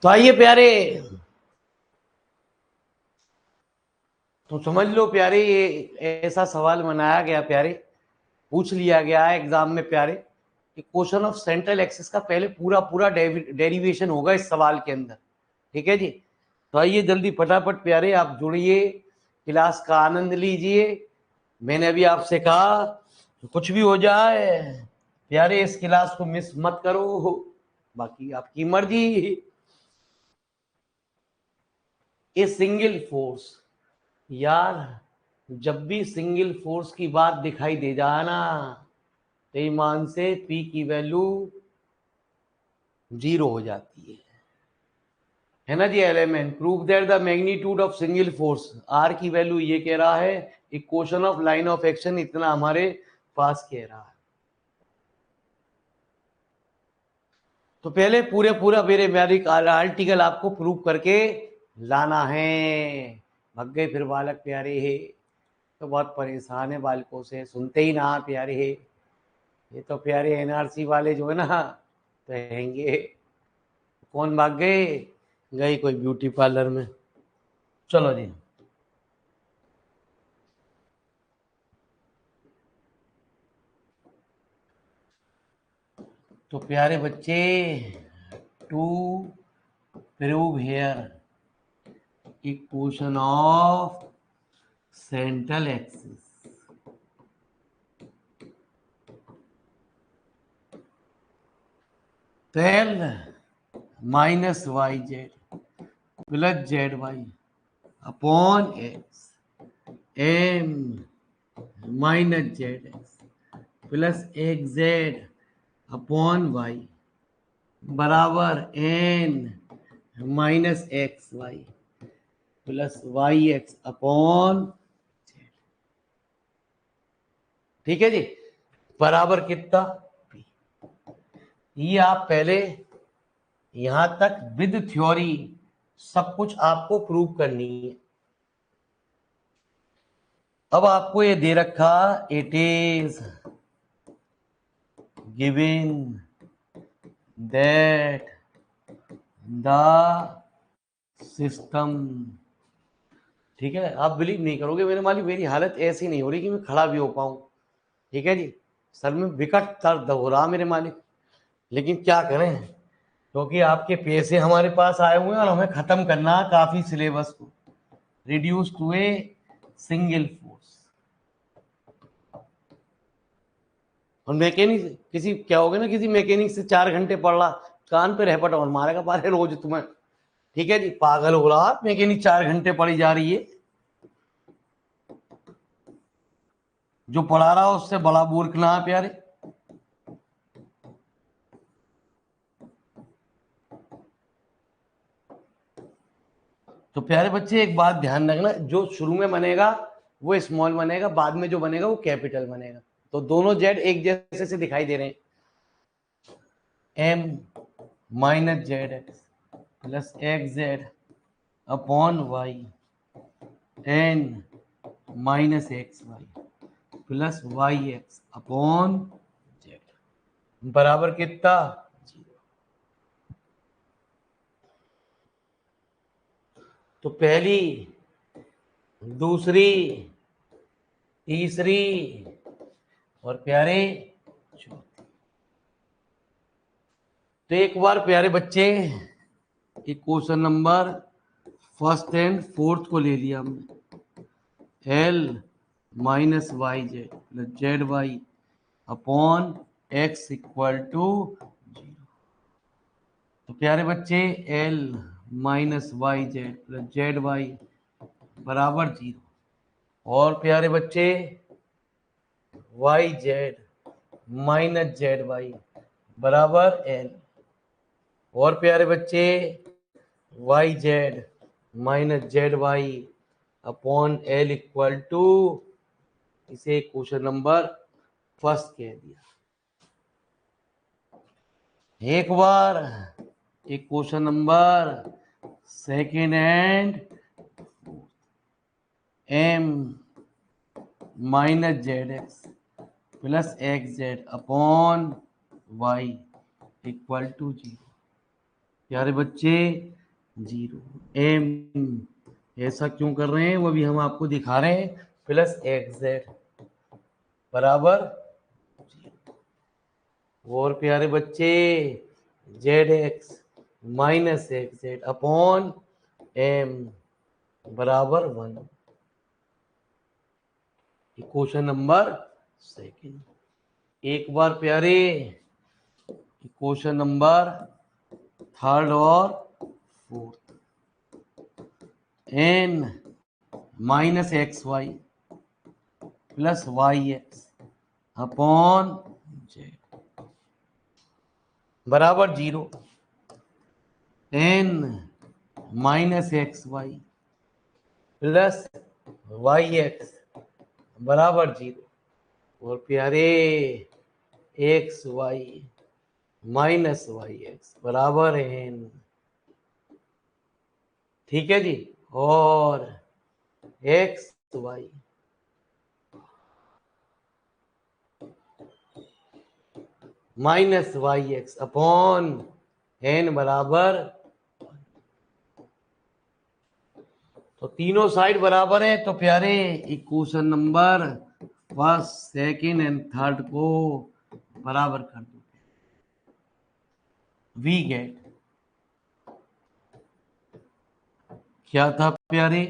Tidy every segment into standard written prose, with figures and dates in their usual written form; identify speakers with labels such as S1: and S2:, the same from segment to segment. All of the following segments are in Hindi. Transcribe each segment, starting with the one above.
S1: तो आइए प्यारे, तो समझ लो प्यारे, ये ऐसा सवाल बनाया गया प्यारे, पूछ लिया गया है एग्जाम में प्यारे कि क्वेश्चन ऑफ सेंट्रल एक्सिस का पहले पूरा पूरा डेरिवेशन होगा इस सवाल के अंदर। ठीक है जी। तो आइए जल्दी फटाफट प्यारे आप जुड़िए, क्लास का आनंद लीजिए। मैंने अभी आपसे कहा कुछ भी हो जाए प्यारे इस क्लास को मिस मत करो, बाकी आपकी मर्जी। ए सिंगल फोर्स, यार जब भी सिंगल फोर्स की बात दिखाई दे जाए ना, तो ईमान से पी की वैल्यू 0 हो जाती है ना जी। Element prove that the magnitude of single force, R की वैल्यू ये कह रहा है, equation of line of action इतना हमारे पास कह रहा है। तो पहले पूरे पूरा मेरे आर्टिकल आपको प्रूव करके लाना है। भग गए फिर बालक प्यारे है, तो बहुत परेशान है बालकों से, सुनते ही ना प्यारे है। ये तो प्यारे एनआरसी वाले जो है ना, तो रहेंगे। कौन भाग गए? गई कोई ब्यूटी पार्लर में। चलो जी। तो प्यारे बच्चे, to prove here equation of central axis, l minus y z plus z y upon x, m minus z x plus x z upon y बराबर n minus x y plus y x upon. ठीक है जी। बराबर कितना? ये आप पहले यहां तक विद थ्योरी सब कुछ आपको प्रूव करनी है। अब आपको ये दे रखा, it is given that the system, ठीक है। आप बिलीव नहीं करोगे मेरे मालिक, मेरी हालत ऐसी नहीं हो रही कि मैं खड़ा भी हो पाऊं। ठीक है जी। सर में विकट दर्द हो रहा मेरे मालिक, लेकिन क्या करें, क्योंकि आपके पैसे हमारे पास आए हुए हैं और हमें खत्म करना है काफी सिलेबस को, reduce to a single force. और मैकेनिक किसी क्या हो गया ना, किसी मैकेनिक से 4 घंटे पढ़ रहा, कान पे रहपट और मारेगा पारे रोज तुम्हें। ठीक है जी। पागल हो रहा मैकेनिक, 4 घंटे पढ़ी जा रही है। जो पढ़ा रहा उससे बड़ा मूर्ख ना है प्यारे। तो प्यारे बच्चे एक बात ध्यान रखना, जो शुरू में बनेगा वो स्मॉल बनेगा, बाद में जो बनेगा वो कैपिटल बनेगा। तो दोनों जेड एक जैसे से दिखाई दे रहे हैं, m minus z x plus x z upon y, n minus x y plus y x upon z बराबर कितना? तो पहली, दूसरी, तीसरी और प्यारे चौथी। तो एक बार प्यारे बच्चे एक question number first and fourth को ले लिया हमने, l minus y z plus z y upon x equal to 0। तो प्यारे बच्चे l minus y z plus z y बराबर 0। और प्यारे बच्चे y z minus z y बराबर एल। और प्यारे बच्चे y z minus z y upon l equal to, इसे क्वेश्चन नंबर फर्स्ट कह दिया। एक बार एक question number second and, m minus z x plus x z upon y equal to 0। प्यारे बच्चे 0 एम, ऐसा क्यों कर रहे हैं वो भी हम आपको दिखा रहे हैं, प्लस एक्स जेड बराबर 0। और प्यारे बच्चे z x minus x z upon m बराबर 1। Equation number second. एक बार प्यारे इक्वेशन नंबर थर्ड और fourth, n minus x y plus y x upon z बराबर 0। N minus x y plus y x बराबर 0। और प्यारे x y minus y x बराबर एन। ठीक है जी। और x y minus y x upon n बराबर, तो तीनों साइड बराबर है, तो प्यारे equation number first second and third को बराबर कर दो। वी गेट क्या था प्यारे,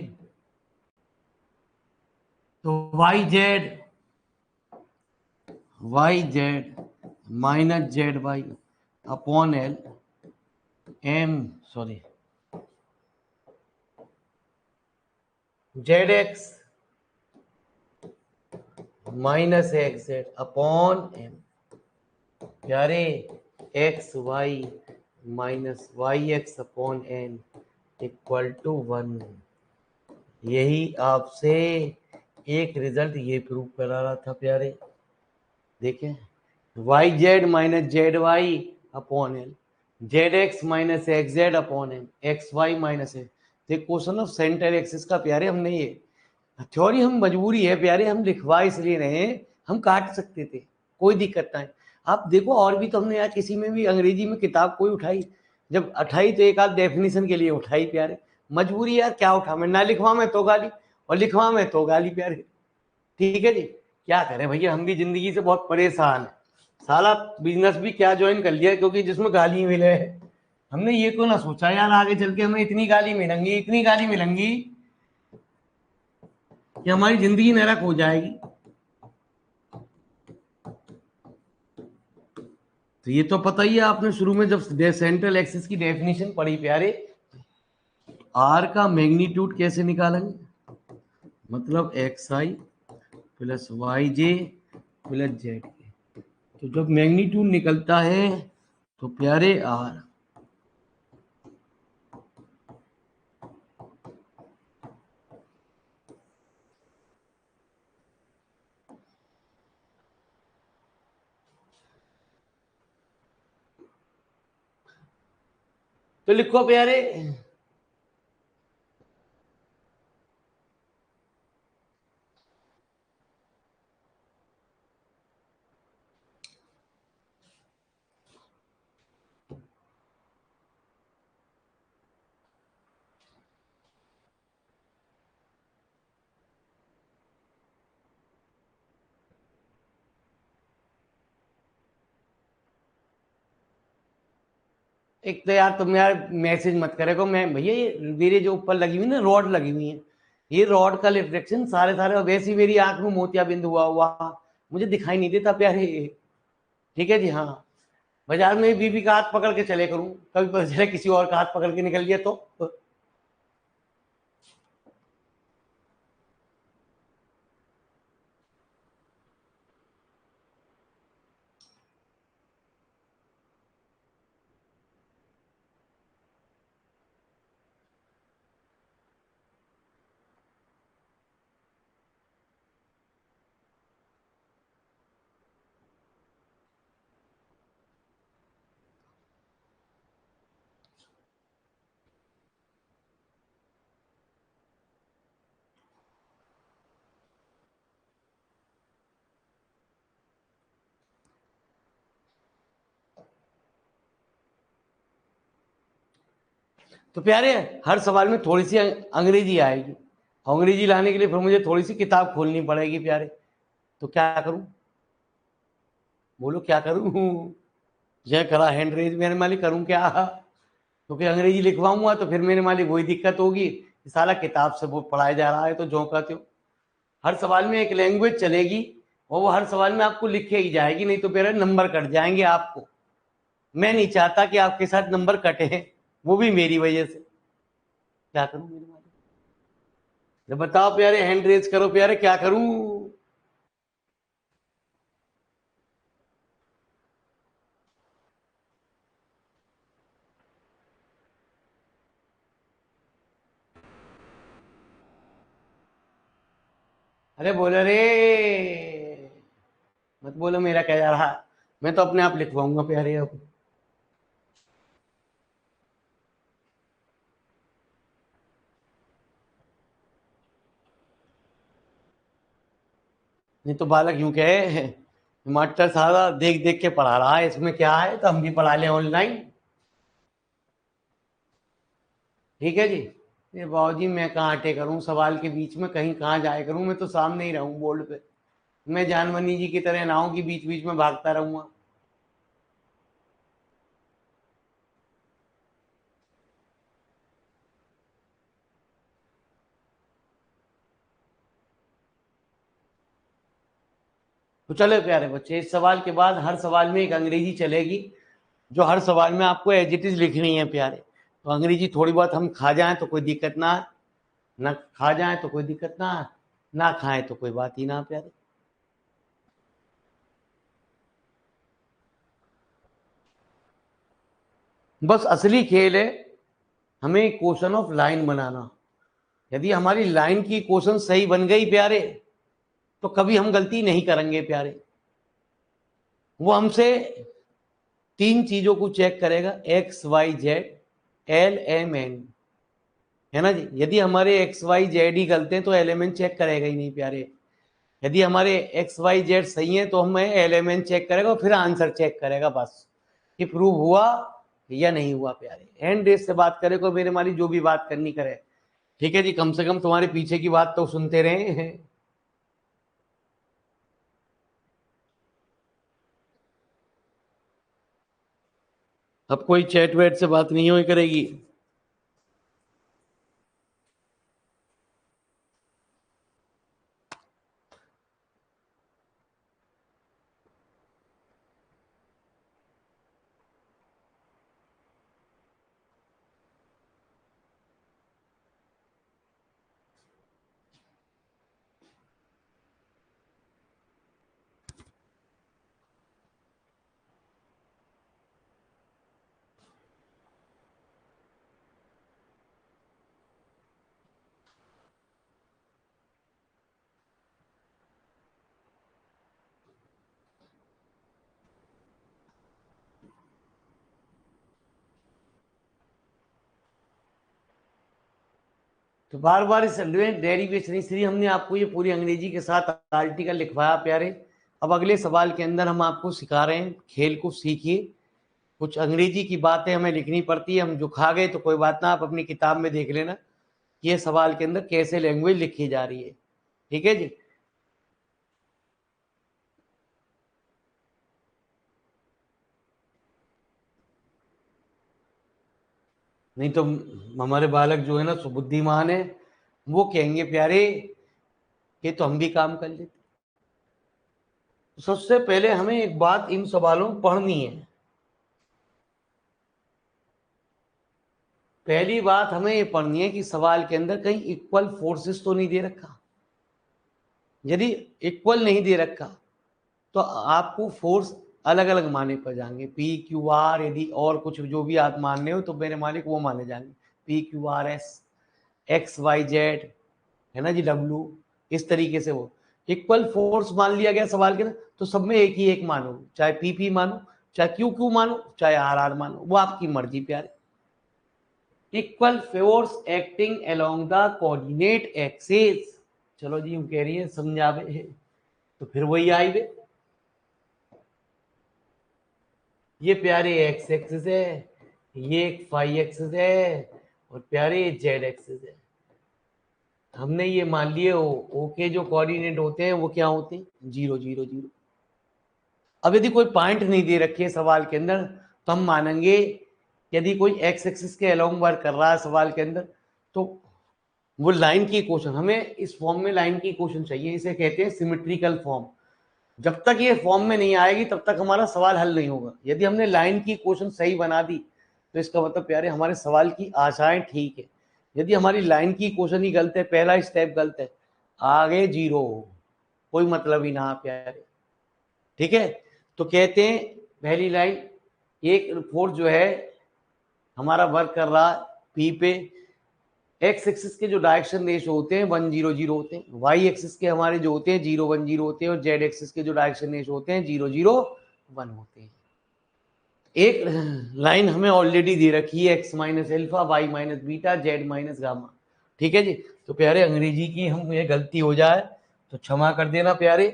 S1: तो y z minus z y upon l m sorry z x minus x z upon m. प्यारे x y minus y x upon n equal to 1। यही आपसे एक रिजल्ट ये प्रूव करा रहा था प्यारे। देखें, y z minus z y upon l, z x minus x z upon n, x y minus n. Question of centre axis का प्यारे हमने ये थ्योरी, हम मजबूरी है प्यारे, हम लिखवा इसलिए रहे हैं, हम काट सकते थे, कोई दिक्कत नहीं। आप देखो और भी तो हमने आज किसी में भी अंग्रेजी में किताब कोई उठाई, जब उठाई तो एक आध डेफिनेशन के लिए उठाई प्यारे। मजबूरी यार, क्या उठा, मैं ना लिखवा में तो गाली और लिखवा में तो गाली प्यारे। ठीक है जी, क्या करें भैया, हम भी जिंदगी से बहुत परेशान है। साला बिजनेस भी क्या ज्वाइन कर लिया क्योंकि जिसमें गाली मिले। हमने ये क्यों ना सोचा यार आगे चल के हमें इतनी गाली मिलेंगी, इतनी गाली मिलेंगी कि हमारी जिंदगी नरक हो जाएगी। तो ये तो पता ही है आपने शुरू में जब सेंट्रल एक्सिस की डेफिनेशन पढ़ी प्यारे, आर का मैग्नीट्यूड कैसे निकालेंगे, मतलब एक्स आई प्लस वाई जे प्लस जेड के। तो जब मैग्नीट्यूड निकलता है तो प्यारे आर, तो लिखो प्यारे एक तो यार तुम यार मैसेज मत करेगा, मैं भैया ये मेरे जो ऊपर लगी हुई ना रॉड लगी हुई है, ये रॉड का रिफ्लेक्शन सारे सारे वैसे ही मेरी आंख में मोतियाबिंद हुआ हुआ मुझे दिखाई नहीं देता प्यारे। ठीक है जी। हाँ, बाजार में बीबी का हाथ पकड़ के चले करूं, कभी पता चले किसी और का हाथ पकड़ के निकल लिया तो। तो प्यारे हर सवाल में थोड़ी सी अंग्रेजी आएगी, अंग्रेजी लाने के लिए फिर मुझे थोड़ी सी किताब खोलनी पड़ेगी प्यारे। तो क्या करूं, बोलो क्या करूं? जय करा हैंड रेज मेरे मालिक, करूं क्या? क्योंकि अंग्रेजी लिखवाऊंगा तो फिर मेरे मालिक वही दिक्कत होगी कि साला किताब से वो पढ़ाया जा रहा है तो जो कहते हो। हर सवाल में एक लैंग्वेज चलेगी और वो हर सवाल में आपको लिखे ही जाएगी, नहीं तो मेरे नंबर कट जाएंगे आपको। मैं नहीं चाहता कि आपके साथ नंबर कटे, वो भी मेरी वजह से। क्या करूं मेरे मालिक? जब बताओ प्यारे, हैंड रेज करो प्यारे, क्या करूं? अरे बोलो रे, मत बोलो मेरा क्या जा रहा। मैं तो अपने आप लिखवाऊंगा प्यारे अब। नहीं तो बालक यूं कहे, मास्टर सारा देख देख के पढ़ा रहा है, इसमें क्या है, तो हम भी पढ़ा लें ऑनलाइन। ठीक है जी। ये बाबूजी मैं कहाँ अटे करूं सवाल के बीच में, कहीं कहाँ जाए करूं, मैं तो सामने ही रहूं बोर्ड पे। मैं जानवनी जी की तरह ना हूं कि बीच बीच में भागता रहूंगा। तो चले प्यारे बच्चे, इस सवाल के बाद हर सवाल में एक अंग्रेजी चलेगी, जो हर सवाल में आपको एज इट इज लिखनी है प्यारे। तो अंग्रेजी थोड़ी बहुत हम खा जाएं तो कोई दिक्कत ना खा जाएं तो कोई दिक्कत ना खाएं तो कोई बात ही ना प्यारे। बस असली खेल है हमें क्वेश्चन ऑफ लाइन बनाना। यदि हमारी लाइन की क्वेश्चन सही बन गई प्यारे, तो कभी हम गलती नहीं करेंगे प्यारे। वो हमसे तीन चीजों को चेक करेगा, x y z l m n, है ना जी। यदि हमारे एक्स वाई जेड ही गलत हैं तो एलिमेंट चेक करेगा ही नहीं प्यारे। यदि हमारे एक्स वाई जेड सही है तो हमें एलिमेंट चेक करेगा और फिर आंसर चेक करेगा, बस कि प्रूव हुआ या नहीं हुआ प्यारे। एंड डेट से बात करे को मेरे मालिक जो भी बात करनी करे। ठीक है जी, कम से कम तुम्हारे पीछे की बात तो सुनते रहे। अब कोई चैट वैट से बात नहीं हुई करेगी। तो बार बार इस डेरिवेशन इसलिए हमने आपको ये पूरी अंग्रेजी के साथ आर्टिकल लिखवाया प्यारे। अब अगले सवाल के अंदर हम आपको सिखा रहे हैं, खेल को सीखिए। कुछ अंग्रेजी की बातें हमें लिखनी पड़ती है, हम जो खा गए तो कोई बात ना, आप अपनी किताब में देख लेना कि ये सवाल के अंदर कैसे लैंग्वेज लिखी जा रही है। ठीक है जी। नहीं तो हमारे बालक जो है ना सुबुद्धिमान है, वो कहेंगे प्यारे कि तो हम भी काम कर लेते। तो सबसे पहले हमें एक बात इन सवालों में पढ़नी है। पहली बात हमें ये पढ़नी है कि सवाल के अंदर कहीं इक्वल फोर्सेस तो नहीं दे रखा। यदि इक्वल नहीं दे रखा तो आपको फोर्स अलग अलग माने पर जाएंगे, पी क्यू आर, यदि और कुछ जो भी आप मानने हो तो मेरे मालिक वो माने जाएंगे, P Q R S, x y z, है ना जी, डब्ल्यू। इस तरीके से वो इक्वल फोर्स मान लिया गया सवाल के अंदर, तो सब में एक ही एक मानो, चाहे पी पी मानो, चाहे क्यू क्यू मानो, चाहे आर आर मानो, वो आपकी मर्जी प्यारे। Equal force acting along the coordinate axis. चलो जी, कह रही है समझावे, तो फिर वही आई वे। ये प्यारे एक्स एक्सिस है, ये एक फाई एक्सिस है, और प्यारे ये जेड एक्सिस है। हमने ये मान लिए ओ के जो कोऑर्डिनेट होते हैं वो क्या होते हैं, 0 0 0। अब यदि कोई पॉइंट नहीं दे रखी है सवाल के अंदर तो हम मानेंगे यदि कोई एक्स एक्सिस के अलोंग वर्क कर रहा है सवाल के अंदर तो वो लाइन की इक्वेशन, हमें इस फॉर्म में लाइन की इक्वेशन चाहिए, इसे कहते हैं सिमेट्रिकल फॉर्म। जब तक ये फॉर्म में नहीं आएगी तब तक हमारा सवाल हल नहीं होगा। यदि हमने लाइन की इक्वेशन सही बना दी तो इसका मतलब प्यारे हमारे सवाल की आशाएं ठीक है। यदि हमारी लाइन की इक्वेशन ही गलत है, पहला स्टेप गलत है, आगे 0, कोई मतलब ही ना प्यारे। ठीक है, तो कहते हैं पहली लाइन, एक फोर्स जो है हमारा वर्क कर रहा पी पे, एक्स एक्सिस के जो डायरेक्शन रेशो होते हैं 1 0 0 होते हैं, वाई एक्सिस के हमारे जो होते हैं 0 1 0 होते हैं, और जेड एक्सिस के जो डायरेक्शन रेशो होते हैं 0 0 1 होते हैं। एक लाइन हमें ऑलरेडी दे रखी है x minus alpha, y minus beta, z minus gamma. ठीक है जी, तो प्यारे अंग्रेजी की हम ये गलती हो जाए तो क्षमा कर देना प्यारे।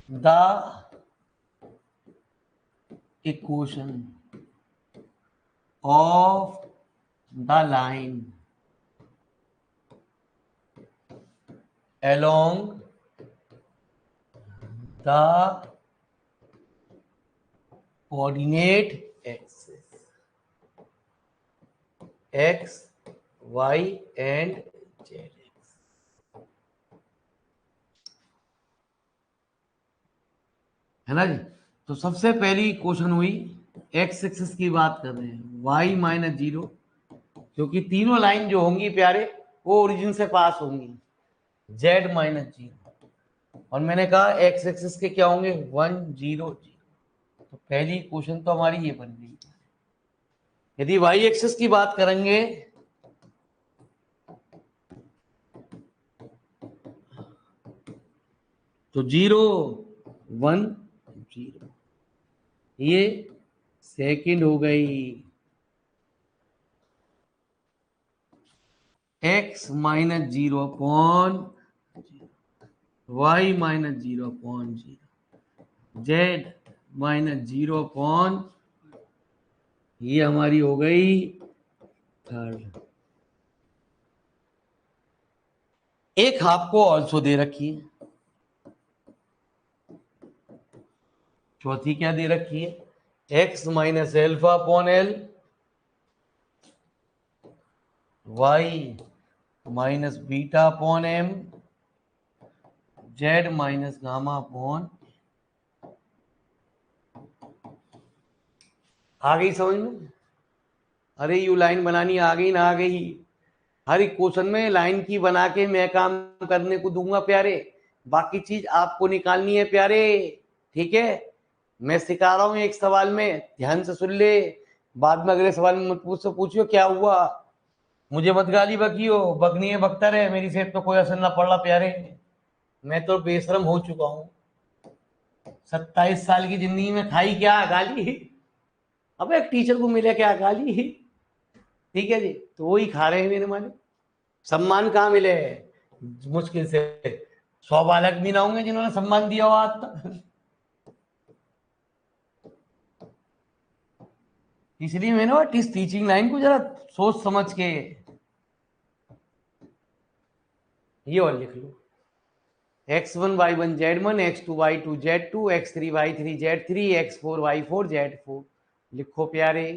S1: The equation of the line along the coordinate axis x, y and z। है ना जी, तो सबसे पहली क्वेश्चन हुई एक्स एक्सिस की बात कर रहे हैं, y माइनस 0, क्योंकि तीनों लाइन जो होंगी प्यारे वो ओरिजिन से पास होंगी, z माइनस 0, और मैंने कहा एक्स एक्सिस के क्या होंगे 1 0 0। तो पहली क्वेश्चन तो हमारी ये बन गई। यदि y एक्सिस की बात करेंगे तो 0 1 0, ये सेकंड हो गई। x minus 0 upon y minus 0 upon 0, z minus 0 upon, ये हमारी हो गई थर्ड। एक हाफ को ऑल्सो दे रखी है, चौथी क्या दे रखी है x minus alpha upon l, y minus beta upon m, z minus gamma upon. आ गई समझ में? अरे यू लाइन बनानी आ गई ना आ गई, हर एक क्वेश्चन में लाइन की बना के मैं काम करने को दूंगा प्यारे, बाकी चीज आपको निकालनी है प्यारे। ठीक है, मैं सिखा रहा हूं एक सवाल में, ध्यान से सुन ले, बाद में अगले सवाल में मुझसे पूछियो क्या हुआ, मुझे मत गाली बकियो, बकनी है बकता रहे, मेरी सेहत तो कोई असर ना पड़ रहा प्यारे, मैं तो बेशरम हो चुका हूँ। 27 साल की जिंदगी में खाई क्या गाली, अब एक टीचर को मिले क्या गाली। ठीक है जी, तो वही खा रहे हैं मेरे मालिक। सम्मान कहाँ मिले, मुश्किल से 100 बालक भी ना होंगे जिन्होंने सम्मान दिया हो आज तक। इसलिए मैंने इस टीचिंग लाइन को जरा सोच समझ के ये और लिख लो, x1 y1 z1, x2 y2 z2, x3 y3 z3, x4 y4 z4। लिखो प्यारे,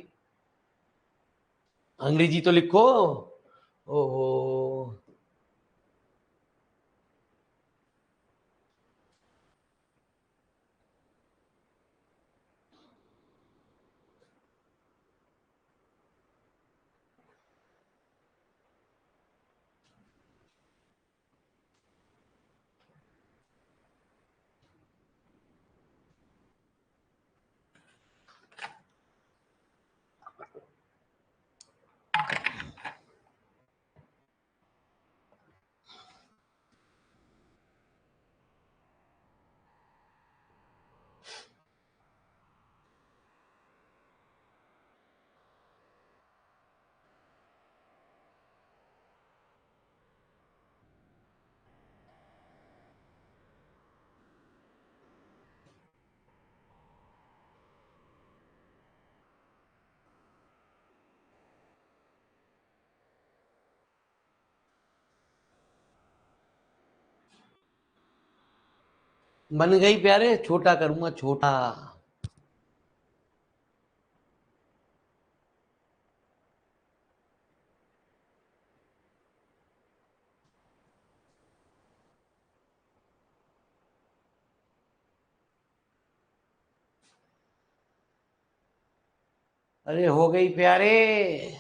S1: अंग्रेजी तो लिखो। ओहो, बन गई प्यारे, छोटा करूंगा छोटा। अरे हो गई प्यारे।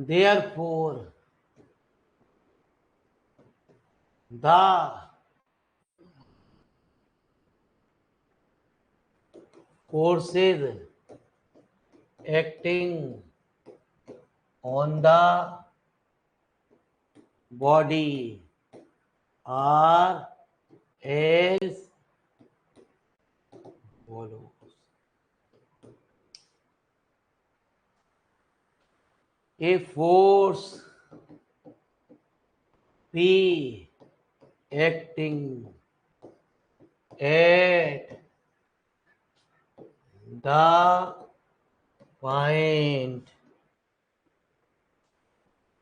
S1: Therefore, the forces acting on the body are as follows. A force P acting at the point,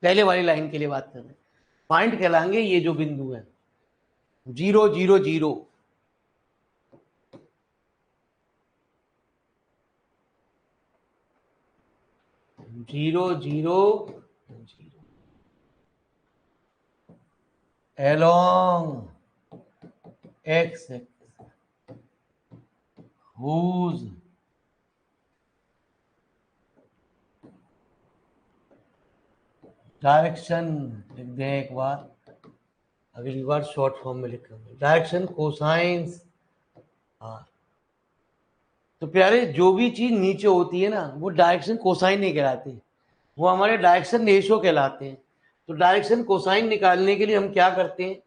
S1: पहले वाली लाइन के लिए बात कर रहे हैं, पॉइंट कहलाएंगे ये जो बिंदु है, 0 0 0, zero zero zero, along x axis whose direction लिख दें एक बार, अगली बार शॉर्ट फॉर्म में लिखेंगे, डायरेक्शन कोसाइंस आर। तो प्यारे जो भी चीज नीचे होती है ना वो डायरेक्शन कोसाइन नहीं कहलाती, वो हमारे डायरेक्शन रेशो कहलाते हैं। तो डायरेक्शन कोसाइन निकालने के लिए हम क्या करते हैं,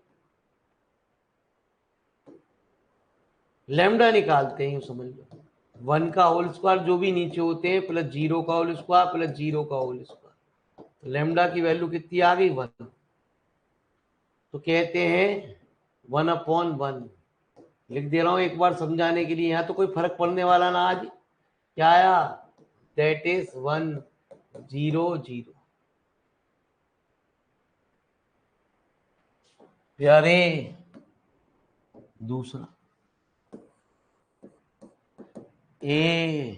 S1: लैम्डा निकालते हैं, समझ लो 1 का होल स्क्वायर जो भी नीचे होते हैं प्लस 0 का होल स्क्वायर प्लस 0 का होल स्क्वायर, तो लैम्डा की वैल्यू कितनी आ गई 1। तो कहते हैं 1/1 लिख दे रहा हूं एक बार समझाने के लिए, यहां तो कोई फर्क पड़ने वाला ना आज, क्या आया, दैट इज 1 0 0। प्यारे दूसरा ए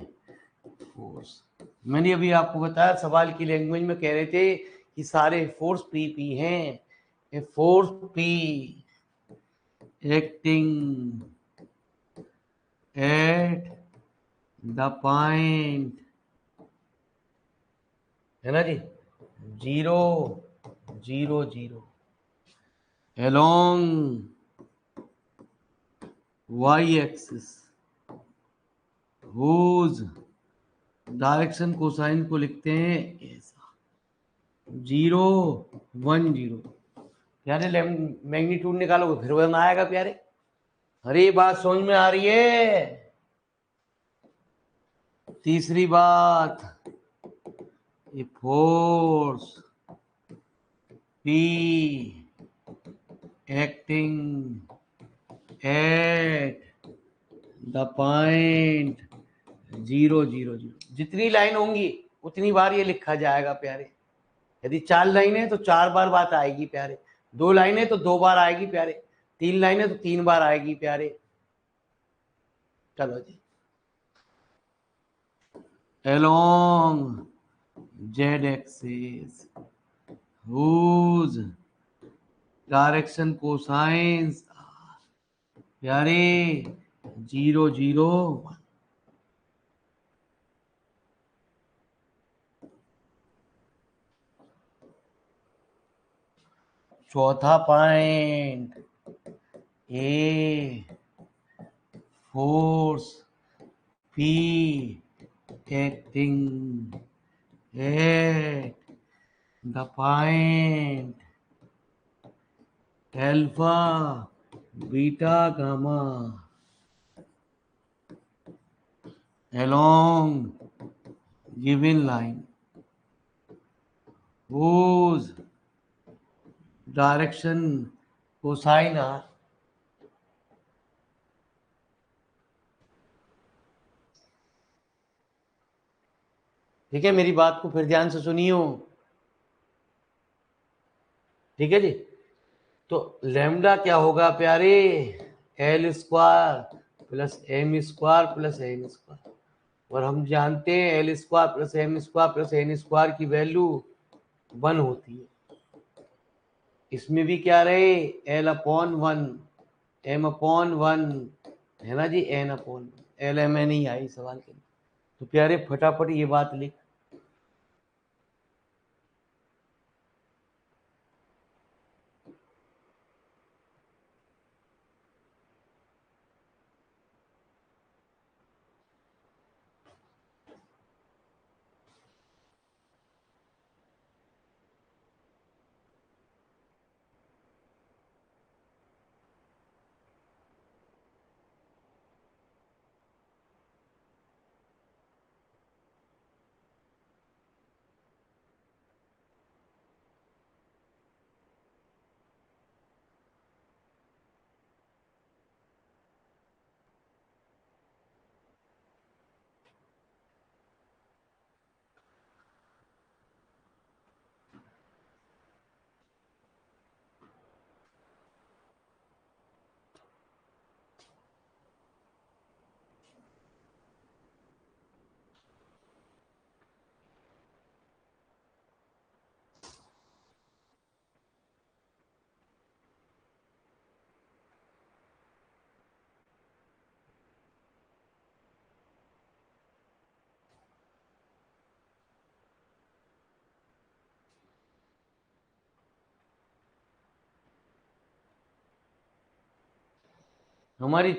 S1: फोर्स, मैंने अभी आपको बताया सवाल की लैंग्वेज में कह रहे थे कि सारे फोर्स पी पी हैं, a force P acting at the point, है ना जी, 0 0 0 along y axis whose direction cosine को लिखते हैं ऐसा, 0 1 0। प्यारे मैग्नीट्यूड निकालोगे फिर वह आएगा प्यारे, अरे बात समझ में आ रही है। तीसरी बात, a force P acting at the point 0 0 0, जितनी लाइन होंगी उतनी बार ये लिखा जाएगा प्यारे। यदि 4 लाइनें तो 4 बार बात आएगी प्यारे, 2 लाइनें तो 2 बार आएगी प्यारे, 3 लाइनें तो 3 बार आएगी प्यारे। चलो जी, along z axis whose direction cosines प्यारे 0 0 1। चौथा point, a force P acting at the point alpha beta gamma along given line whose direction cosine r. ठीक है, मेरी बात को फिर ध्यान से सुनियो। ठीक है जी, तो लैम्डा क्या होगा प्यारे, l square plus m square plus n square, और हम जानते हैं l square plus m square plus n square की वैल्यू 1 होती है। इसमें भी क्या रहे, एल अपॉन 1 एम अपॉन 1 है ना जी, n upon l m n ही आई सवाल के लिए। तो प्यारे फटाफट ये बात लिख, हमारी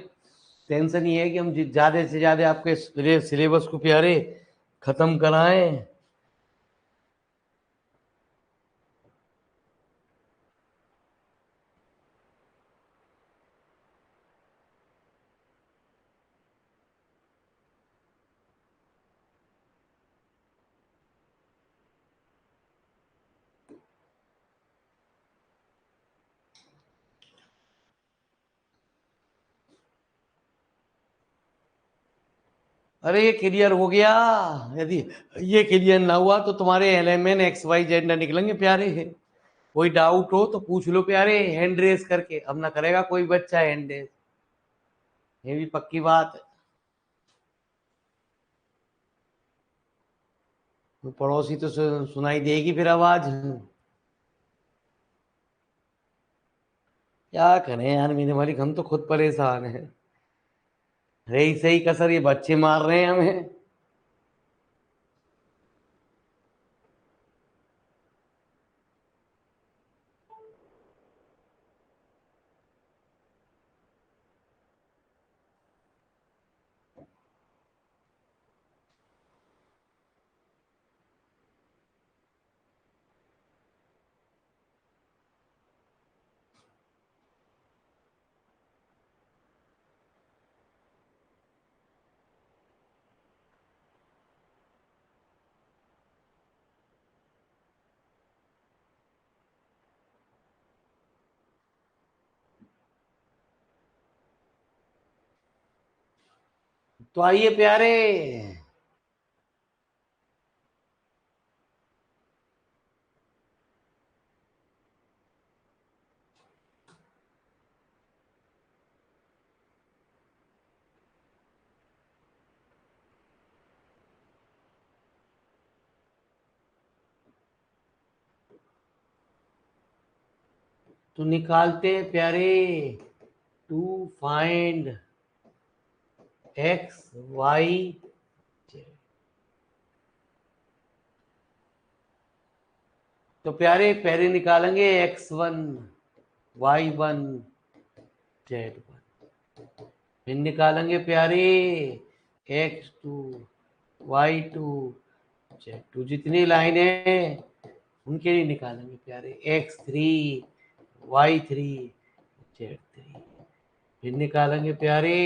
S1: टेंशन ये है कि हम ज्यादा से ज्यादा आपके सिलेबस को प्यारे खत्म कराएं। अरे ये क्लियर हो गया, यदि ये क्लियर ना हुआ तो तुम्हारे एलिमेंट एक्स वाई जेड ना निकलेंगे प्यारे। कोई डाउट हो तो पूछ लो प्यारे, हैंड रेस करके। अब ना करेगा कोई बच्चा हैंड रेस, ये भी पक्की बात है। तो पड़ोसी तो सुनाई देगी फिर आवाज। क्या करें यार मेरे मालिक, हम तो खुद परेशान हैं। रही सही कसर ये बच्चे मार रहे हैं हमें। तो आइए प्यारे, तो निकालते हैं प्यारे, to find x y z. तो प्यारे पहले निकालेंगे x1 y1 z1, फिर निकालेंगे प्यारे x2 y2 z2, जितनी लाइनें उनके लिए निकालेंगे प्यारे x3 y3 z3, फिर निकालेंगे प्यारे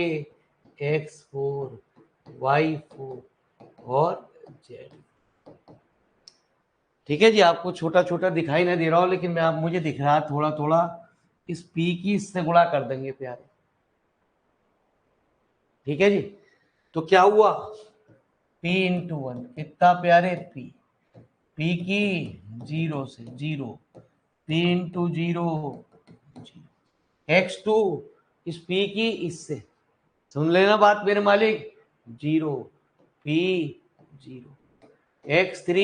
S1: x4 y4 और z। ठीक है जी, आपको छोटा छोटा दिखाई नहीं दे रहा हो, लेकिन मुझे दिख रहा है थोड़ा थोड़ा। इस p की इससे गुणा कर देंगे प्यारे। ठीक है जी, तो क्या हुआ, p इंटू 1 कितना प्यारे, p की 0 से 0, p इंटू 0, x2 इस p की इससे, सुन लेना बात मेरे मालिक, 0 p 0, x3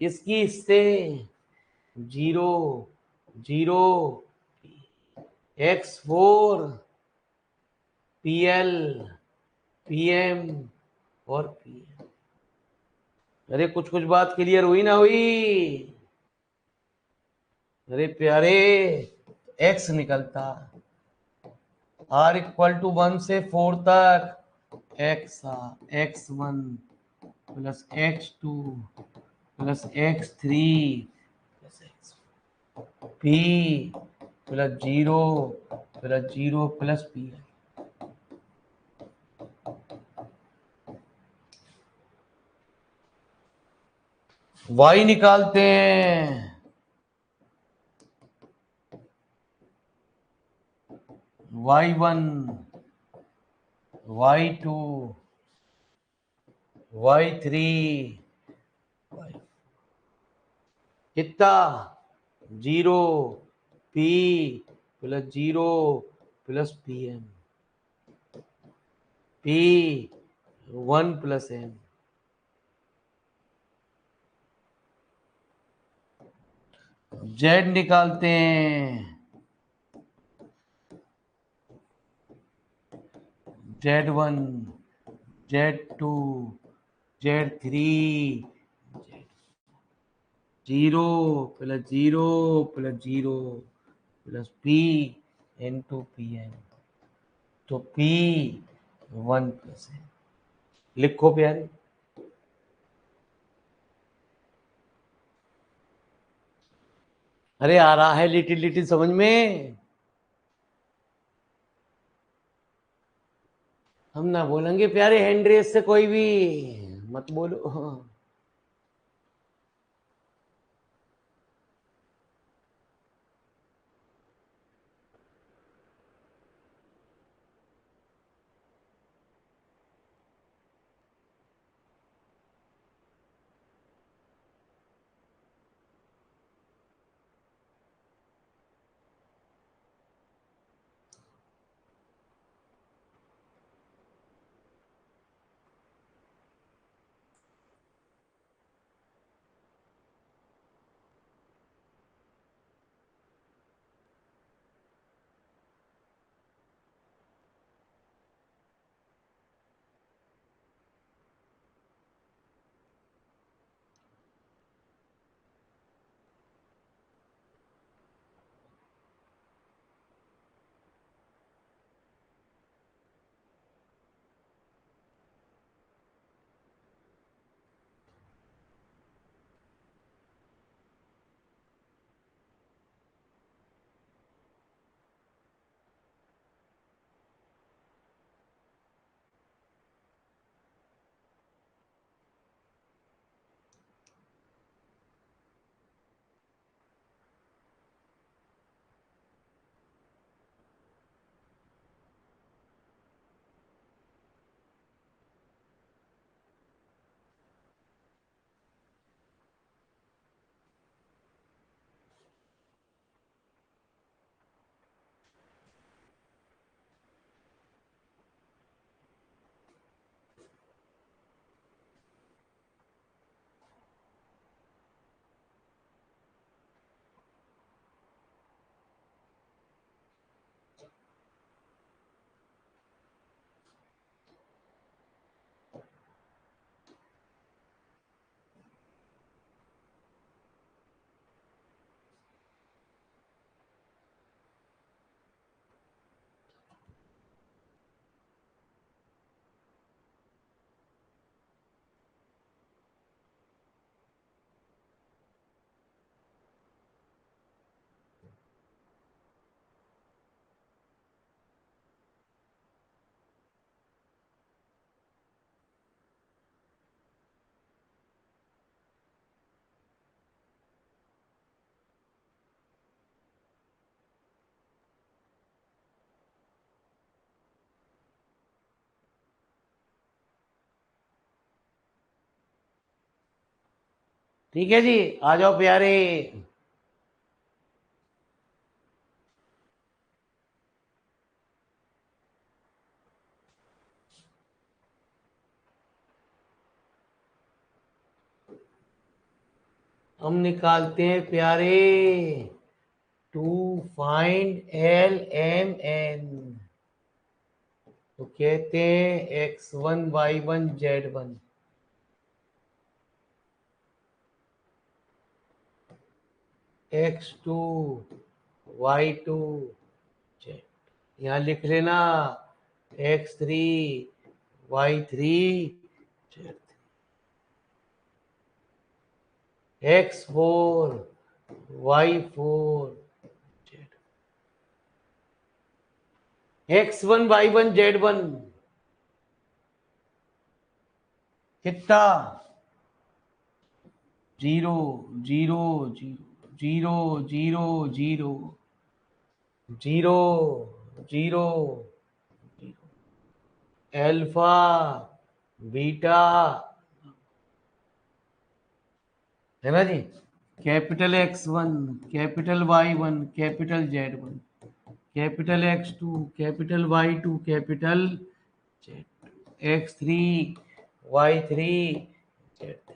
S1: इसकी इससे 0 0 x4 pl pm और pm। अरे कुछ कुछ बात क्लियर हुई ना हुई? अरे प्यारे, x निकलता r इक्वल टू 1 से 4 तक x1 plus x2 plus x3 plus x p plus 0 plus 0 plus p। y निकालते हैं, y1 y2 y3 कितना, 0 p plus 0 plus pm p 1 plus m। z निकालते हैं, z1 z2 z3 0 plus 0 plus 0 plus p into pm, तो p 1 प्लस m। लिखो प्यारे। अरे आ रहा है लिटिल लिटिल समझ में? हम ना बोलेंगे प्यारे हैंड रेस से, कोई भी मत बोलो। ठीक है जी, आ जाओ प्यारे। हम निकालते हैं प्यारे to find l m n. तो कहते हैं x1 y1 z1, x2 y2 z। यहाँ लिख लेना x3 y3 z, x4 y4 z, x1 y1 z1 कितना 0 0 0 0 0 0 0 अल्फा बीटा, है ना जी। Capital X1 capital Y1 capital Z1 capital X2 capital Y2 capital Z, X3 Y3 Z3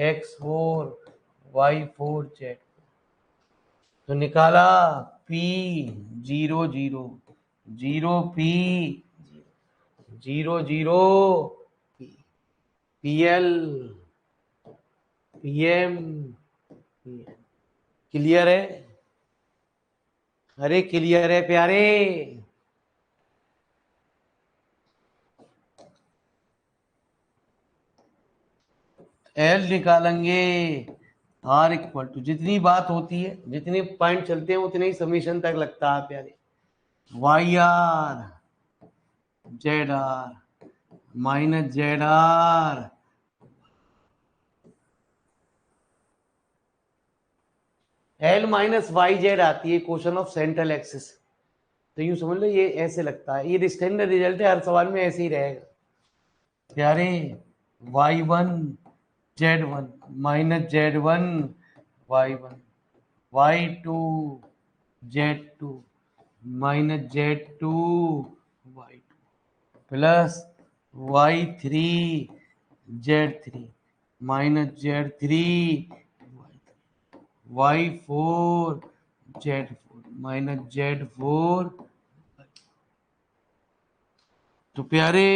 S1: X4 Y4 Z। तो निकाला P 0 0 0 P 0 0 P PL PM। Clear है? अरे क्लियर है प्यारे। एल निकालेंगे आर इक्वल टू, जितनी बात होती है जितने पॉइंट चलते हैं उतने ही समीशन तक लगता है प्यारे। Y r z r minus z r l minus y z आती है क्वेश्चन ऑफ सेंट्रल एक्सिस। तो यूं समझ लो ये ऐसे लगता है, ये स्टैंडर्ड रिजल्ट है, हर सवाल में ऐसे ही रहेगा प्यारे। y1 z1 minus z1 y1 y2 z2 minus z2 y2 plus y3 z3 minus z3 y4 z4 minus z4। तो प्यारे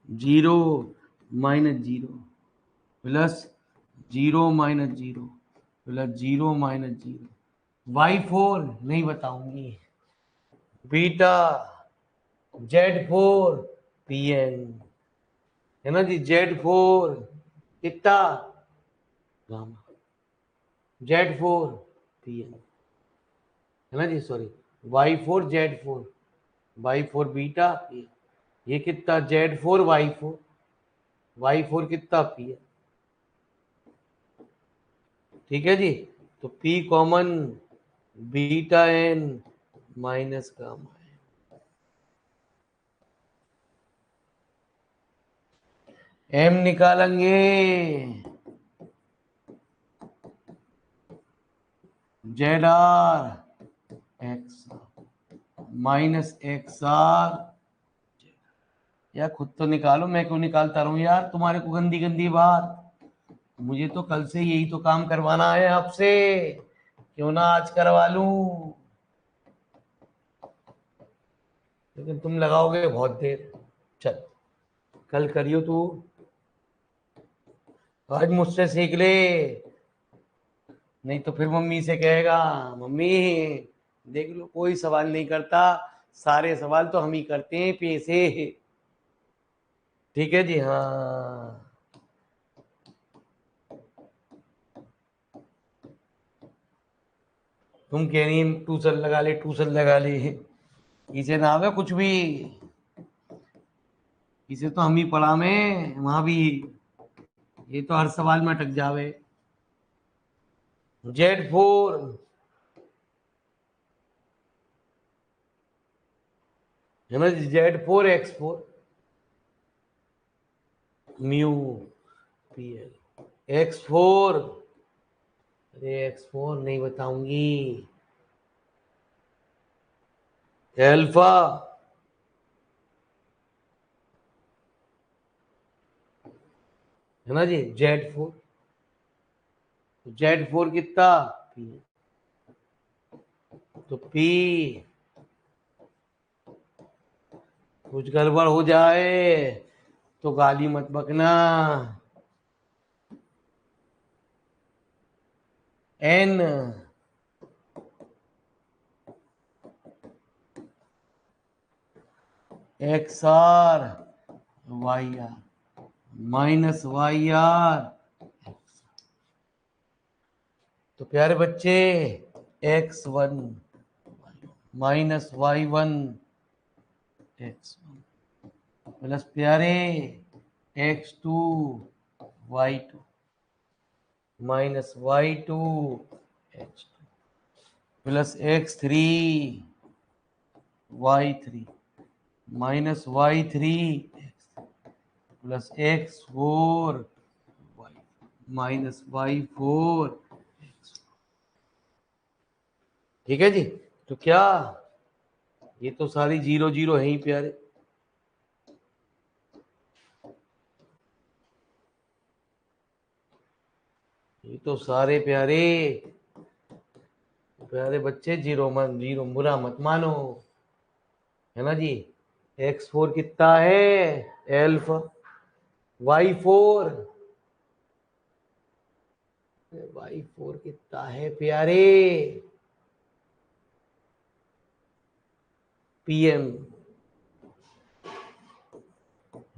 S1: 0 minus 0 plus 0 minus 0 plus 0 minus 0 y4 नहीं बताऊंगी, बीटा z4 pn, है ना जी। z4 कितना गामा z4 pn, है ना जी। Sorry y4 z4 y4 beta pn, ये कितना z4 y4 y4 कितना pn, ठीक है जी। तो P common beta n minus gamma m निकालेंगे z r x minus x r. यार खुद तो निकालो, मैं क्यों निकालता रहूं यार तुम्हारे को गंदी गंदी बात। मुझे तो कल से यही तो काम करवाना है आपसे, क्यों ना आज करवा लूं, लेकिन तुम लगाओगे बहुत देर। चल कल करियो तू, आज मुझसे सीख ले, नहीं तो फिर मम्मी से कहेगा मम्मी देख लो कोई सवाल नहीं करता, सारे सवाल तो हम ही करते हैं पैसे। ठीक है जी। हाँ तुम कह रही ट्यूशन लगा ले ट्यूशन लगा ले, इसे ना आवे कुछ भी, इसे तो हम ही पढ़ा में वहां भी, ये तो हर सवाल में अटक जावे। Z4 है ना, Z4 X4 mu PL X4 अरे x4 नहीं बताऊंगी, अल्फा है ना जी, Z4। Z4 कितना, P, तो P कुछ गड़बड़ हो जाए तो गाली मत बकना। N XR YR minus YR। तो प्यारे बच्चे X1 minus Y1 X1 plus प्यारे X2 Y2 minus Y2 X2 plus X3 Y3 minus Y3 plus X4 Y minus Y4। ठीक है जी। तो क्या ये तो सारी जीरो जीरो है ही प्यारे। ये तो सारे प्यारे प्यारे बच्चे जीरो मत, जीरो बुरा मत मानो, है ना जी। X4 कितना है अल्फा, Y4 Y4 कितना है प्यारे PM,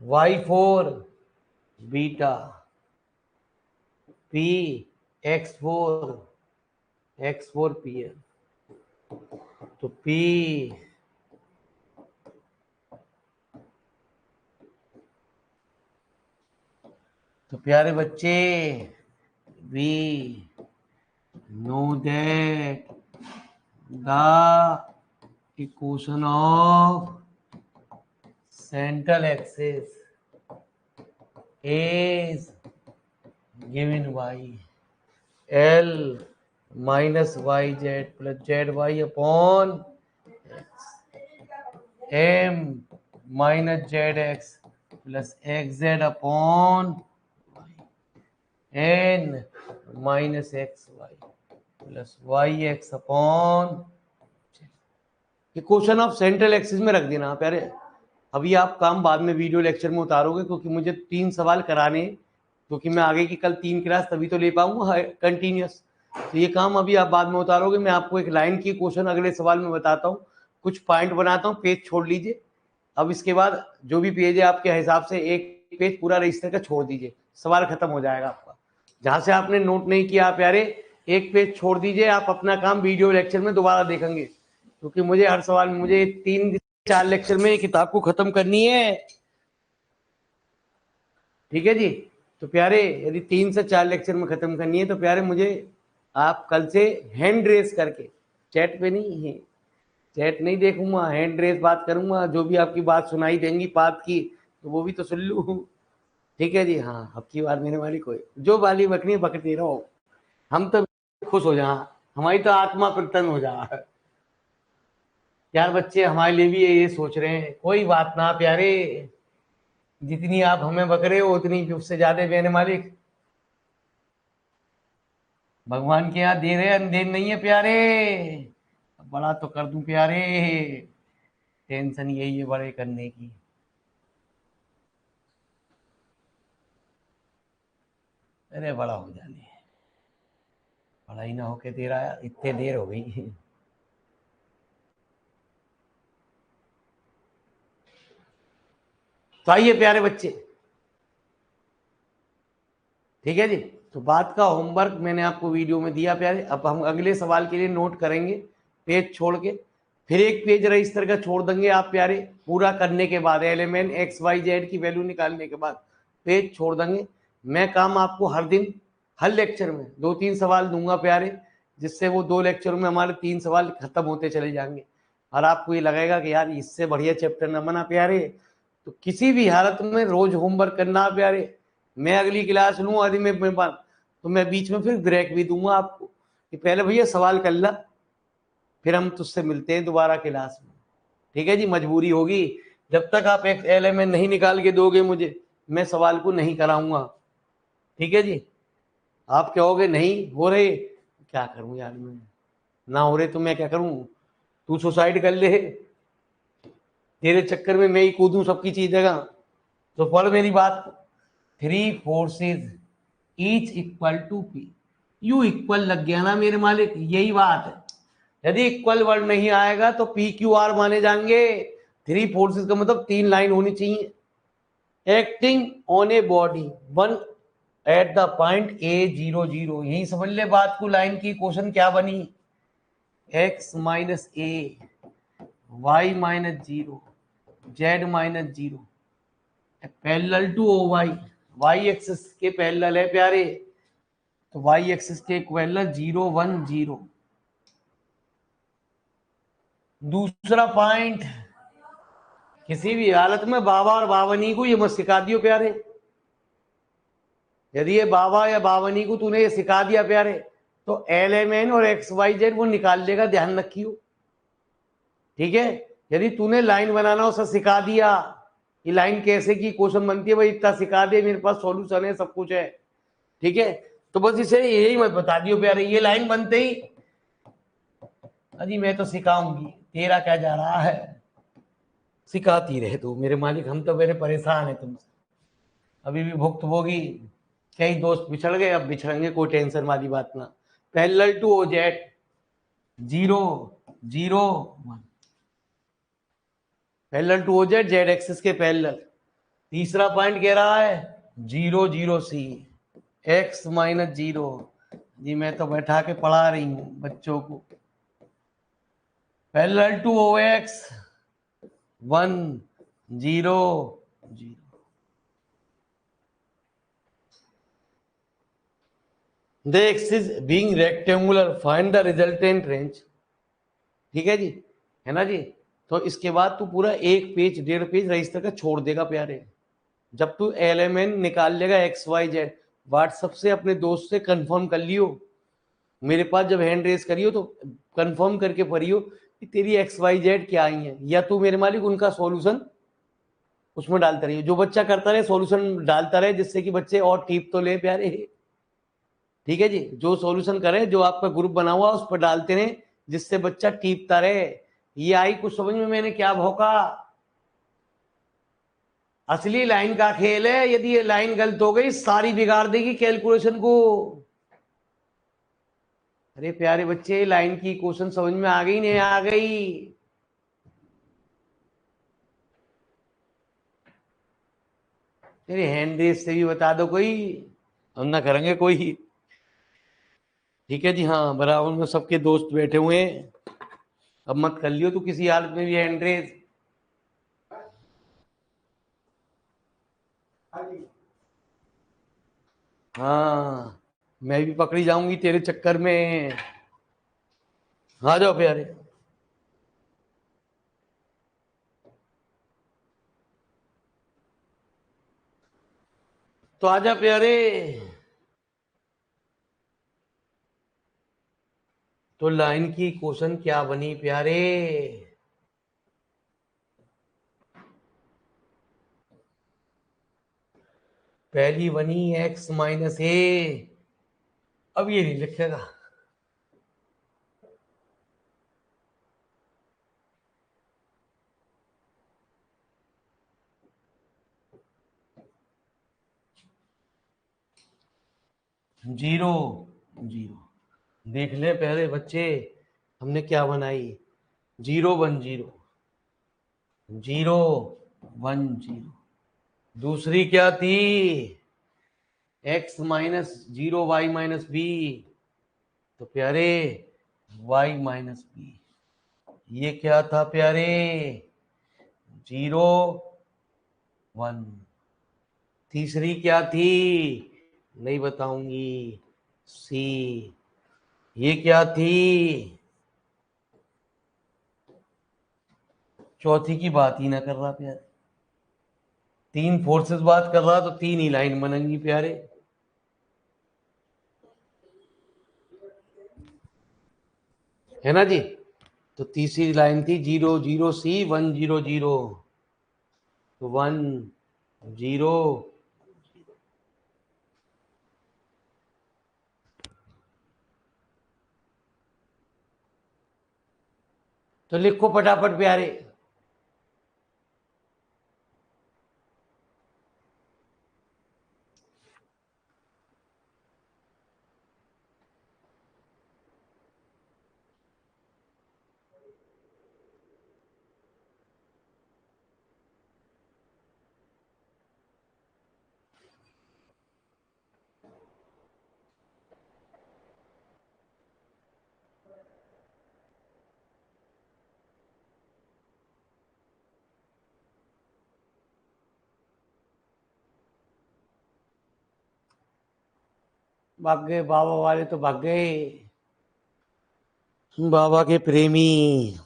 S1: Y4 beta, P X4 PM, तो P तो प्यारे बच्चे we know that the equation of central axis is given by L minus YZ plus ZY upon M minus ZX plus XZ upon N minus XY plus YX upon. ये क्वेश्चन आप सेंट्रल एक्सिस में रख देना प्यारे। अभी आप काम बाद में वीडियो लेक्चर में उतारोगे, क्योंकि मुझे 3 सवाल कराने, क्योंकि मैं आगे की कल 3 क्लास तभी तो ले पाऊंगा कंटिन्यूस। तो ये काम अभी आप बाद में उतारोगे। मैं आपको एक लाइन की क्वेश्चन अगले सवाल में बताता हूँ, कुछ पॉइंट बनाता हूँ, पेज छोड़ लीजिए। अब इसके बाद जो भी पेज है आपके हिसाब से एक पेज पूरा रजिस्टर का छोड़ दीजिए, सवाल खत्म हो जाएगा आपका। जहां से आपने नोट नहीं किया प्यारे, एक पेज छोड़ दीजिए, आप अपना काम वीडियो लेक्चर में दोबारा देखेंगे, क्योंकि मुझे हर सवाल में मुझे 3-4 लेक्चर में किताब को खत्म करनी है। ठीक है जी। तो प्यारे यदि 3 से 4 लेक्चर में खत्म करनी है तो प्यारे मुझे आप कल से हैंड रेस करके, चैट पे नहीं है, चैट नहीं देखूंगा, हैंड रेस बात करूंगा, जो भी आपकी बात सुनाई देंगी बात की तो वो भी तो सुन लूं। ठीक है जी। हाँ, अब की बात मेरे वाली कोई जो बाली बकनी बकती रहो, हम तो खुश हो जा, हमारी तो आत्मा प्रसन्न हो जा। यार बच्चे हमारे लिए भी ये सोच रहे हैं, कोई बात ना प्यारे, जितनी आप हमें बक रहे हो उतनी उससे ज्यादा देने मालिक भगवान के यहाँ दे रहे, अंधेर नहीं है प्यारे। बड़ा तो कर दूं प्यारे, टेंशन यही है बड़े करने की। अरे बड़ा हो जाने, बड़ा ही ना होके दे रहा यार, इतने देर हो गई। तो आइए प्यारे बच्चे, ठीक है जी। तो बात का होमवर्क मैंने आपको वीडियो में दिया प्यारे। अब हम अगले सवाल के लिए नोट करेंगे पेज छोड़ के, फिर एक पेज रजिस्टर का छोड़ देंगे आप प्यारे, पूरा करने के बाद एलिमेंट XYZ की वैल्यू निकालने के बाद पेज छोड़ देंगे। मैं काम आपको हर दिन हर लेक्चर में 2-3 सवाल दूंगा प्यारे, जिससे वो 2 लेक्चर में हमारे 3 सवाल खत्म होते चले जाएंगे, और आपको ये लगेगा कि यार इससे बढ़िया चैप्टर न बना प्यारे। तो किसी भी हालत में रोज होमवर्क करना प्यारे। मैं अगली क्लास लूँ आदि में मेरे पास, तो मैं बीच में फिर ब्रेक भी दूंगा आपको कि पहले भैया सवाल कर ला, फिर हम तुझसे मिलते हैं दोबारा क्लास में। ठीक है जी, मजबूरी होगी, जब तक आप एक LMN नहीं निकाल के दोगे मुझे, मैं सवाल को नहीं कराऊंगा। ठीक है जी, आप कहोगे नहीं हो रहे, क्या करूं यार, मैं ना हो रहे तो मैं क्या करूं, तू सुसाइड कर ले, तेरे चक्कर में मैं ही कूदूं सबकी चीज जगह। तो पढ़ मेरी बात, 3 forces each equal to P, U equal लग गया ना मेरे मालिक, यही बात है। यदि इक्वल वर्ड नहीं आएगा तो PQR माने जाएंगे। 3 फोर्सेज का मतलब 3 लाइन होनी चाहिए। Acting on a body one at the point A00, यही समझ ले बात को, लाइन की क्वेश्चन क्या बनी, x minus a, y minus 0, z minus 0, parallel to OY, y axis के पैरेलल है प्यारे, तो y एक्सिस के इक्वल 0 1 0। दूसरा पॉइंट, किसी भी हालत में बाबा और बावनी को ये मत सिखा दियो प्यारे। यदि ये बाबा या बावनी को तूने ये सिखा दिया प्यारे, तो LMN और XYZ वो निकाल लेगा, ध्यान रखियो। ठीक है, यदि तूने लाइन बनाना उसे सिखा दिया, ये लाइन कैसे की क्वेश्चन बनती है भाई, इतना सिखा दे, मेरे पास सॉल्यूशन है, सब कुछ है। ठीक है, तो बस इसे यही मत बता दियो प्यारे, ये लाइन बनते ही अजी मैं तो सिखाऊंगी, तेरा क्या जा रहा है, सिखाती रहे तू मेरे मालिक, हम तो मेरे परेशान है तुमसे, अभी भी भुगत भोगी, कई दोस्त बिछड़ गए, अब बिछड़ेंगे, कोई टेंशन वाली बात ना। Parallel to OZ 0 0 1, parallel to OZ Z axis के पैरेलल। तीसरा पॉइंट कह रहा है 0 0 C, x माइनस 0, जी मैं तो बैठा के पढ़ा रही हूं बच्चों को। Parallel to OX 1 0 0, the axis being rectangular find the resultant range। ठीक है जी, है ना जी। तो इसके बाद तू पूरा 1 पेज 1.5 पेज रजिस्टर का छोड़ देगा प्यारे, जब तू LMN निकाल लेगा XYZ, व्हाट्सएप से अपने दोस्त से कंफर्म कर लियो, मेरे पास जब हैंड रेस करियो तो कंफर्म करके पढ़ियो कि तेरी XYZ क्या आई है, या तू मेरे मालिक उनका सॉल्यूशन उसमें डालता रहिए, जो बच्चा करता रहे सॉल्यूशन डालता रहे, जिससे कि बच्चे और टिप तो ले प्यारे। ठीक है जी, जो सॉल्यूशन करे, जो आपका ग्रुप बना हुआ उस पर डालते रहे, जिससे बच्चा टीपता रहे। ये आई कुछ समझ में मैंने क्या भौंका, असली लाइन का खेल है, यदि ये लाइन गलत हो गई सारी बिगाड़ देगी कैलकुलेशन को। अरे प्यारे बच्चे, लाइन की क्वेश्चन समझ में आ गई नहीं आ गई, तेरे हैंड रेस से भी बता दो कोई, हम ना करेंगे कोई। ठीक है जी, हाँ बराबर में सबके दोस्त बैठे हुए हैं, अब मत कर लियो तू किसी हालत में भी हैंड रेस। हाँ मैं भी पकड़ी जाऊंगी तेरे चक्कर में, आ जाओ प्यारे। तो आजा प्यारे, तो लाइन की क्वेश्चन क्या बनी प्यारे, पहली बनी x माइनस ए, अब ये नहीं लिखेगा, जीरो 0, देख ले पहले बच्चे हमने क्या बनाई, 0 1 0 0 1 0, दूसरी क्या थी x minus 0 y minus b, तो प्यारे y माइनस बी, ये क्या था प्यारे 0 1, तीसरी क्या थी नहीं बताऊंगी सी, ये क्या थी, चौथी की बात ही ना कर रहा प्यारे, 3 फोर्सेस बात कर रहा तो 3 ही लाइन बनेंगी प्यारे। है ना जी। तो तीसरी लाइन थी 0 0 C 1 0 0 1 0 तो लिखो फटाफट प्यारे। भाग गए बाबा वाले, तो भाग गए बाबा के प्रेमी।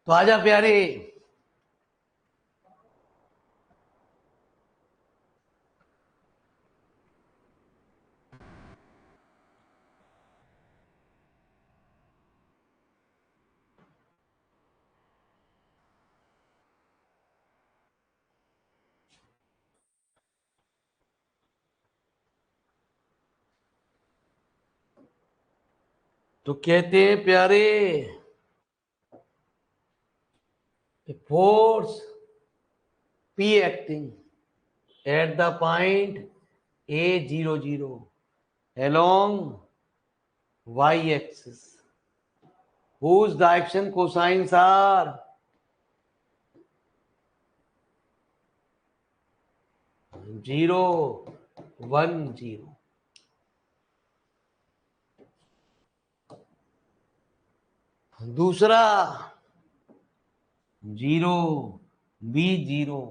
S1: तो आजा प्यारे। तो कहते हैं प्यारे, force P acting at the point A00 along y-axis whose direction cosines are 0 1 0। दूसरा 0 B0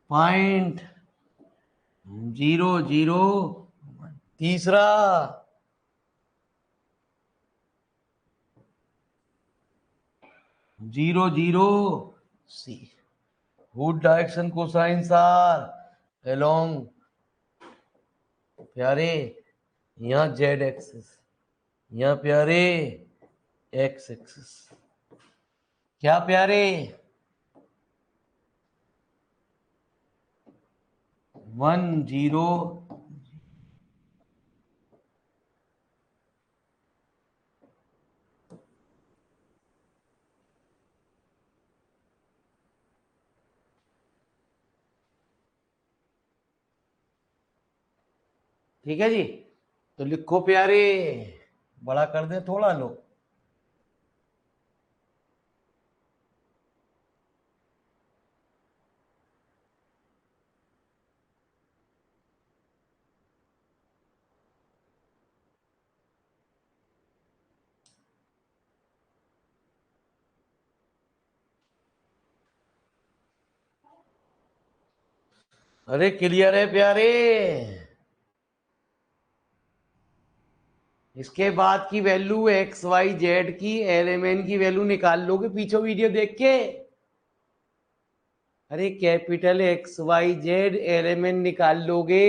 S1: पॉइंट 0 0। तीसरा 0 0 C whose direction cosines are along प्यारे यहाँ Z एक्सिस, यहाँ प्यारे X एक्सिस। क्या प्यारे 1 0। ठीक है जी। तो लिखो प्यारे, बड़ा कर दे थोड़ा लो। अरे क्लियर है प्यारे। इसके बाद की वैल्यू एक्स वाई जेड की एलिमेंट की वैल्यू निकाल लोगे पीछे वीडियो देख के। अरे capital x y z element निकाल लोगे।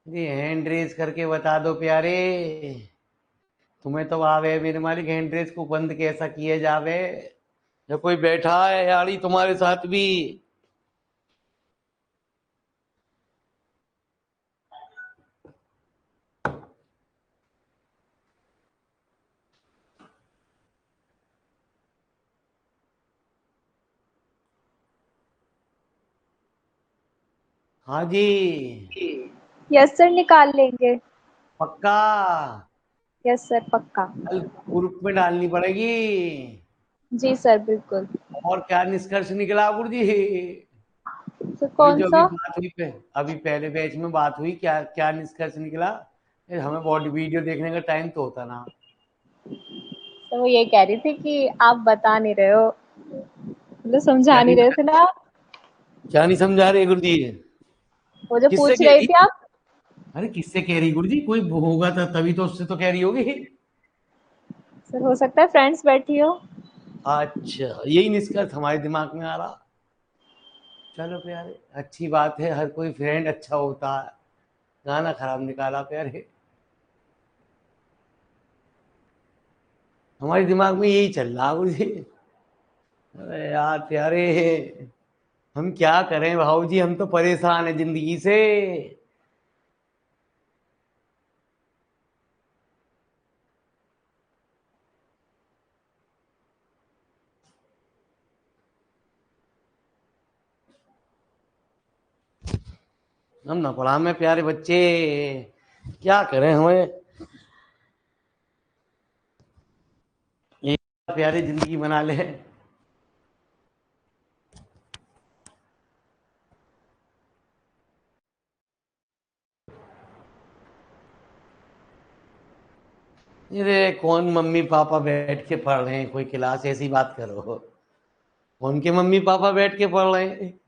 S1: ये हैंड रेज करके बता दो प्यारे। तुम्हें तो आवे मेरे मालिक, हैंड रेज को बंद कैसा किया जावे। जब कोई बैठा है यारी तुम्हारे साथ भी। हाँ जी।
S2: यस सर, निकाल लेंगे।
S1: पक्का?
S2: यस सर, पक्का।
S1: कल ग्रुप में डालनी पड़ेगी।
S2: जी सर, बिल्कुल।
S1: और क्या निष्कर्ष निकला गुरु जी?
S2: तो
S1: अभी
S2: कौन
S1: जो अभी
S2: सा?
S1: बात हुई अभी पहले बैच में बात हुई, क्या क्या निष्कर्ष निकला? हमें बॉडी वीडियो देखने का टाइम तो होता ना।
S2: तो वो ये कह रही थी कि आप बता नहीं रहे हो, मतलब
S1: क्या
S2: समझा नहीं
S1: नहीं,
S2: रहे थे ना आप।
S1: क्या नहीं समझा रहे गुरु जी?
S2: वो जो
S1: किससे
S2: पूछ
S1: कह
S2: रही
S1: रही?
S2: थी आप।
S1: अरे किससे कह रही गुरु जी? कोई होगा तो तभी तो उससे तो कह रही होगी।
S2: सर हो सकता है फ्रेंड्स बैठी हो।
S1: अच्छा, यही निष्कर्ष हमारे दिमाग में आ रहा। चलो प्यारे, अच्छी बात है, हर कोई फ्रेंड अच्छा होता है। गाना खराब निकाला प्यारे। हमारे दिमाग में यही चल रहा गुरु जी। अरे यार प्यारे, हम क्या करें भाऊ जी, हम तो परेशान है जिंदगी से। हम ना पढ़ा में प्यारे बच्चे, क्या करें हमें। एक प्यारी जिंदगी बना ले। अरे कौन मम्मी पापा बैठ के पढ़ रहे हैं कोई क्लास, ऐसी बात करो। कौन के मम्मी पापा बैठ के पढ़ रहे हैं?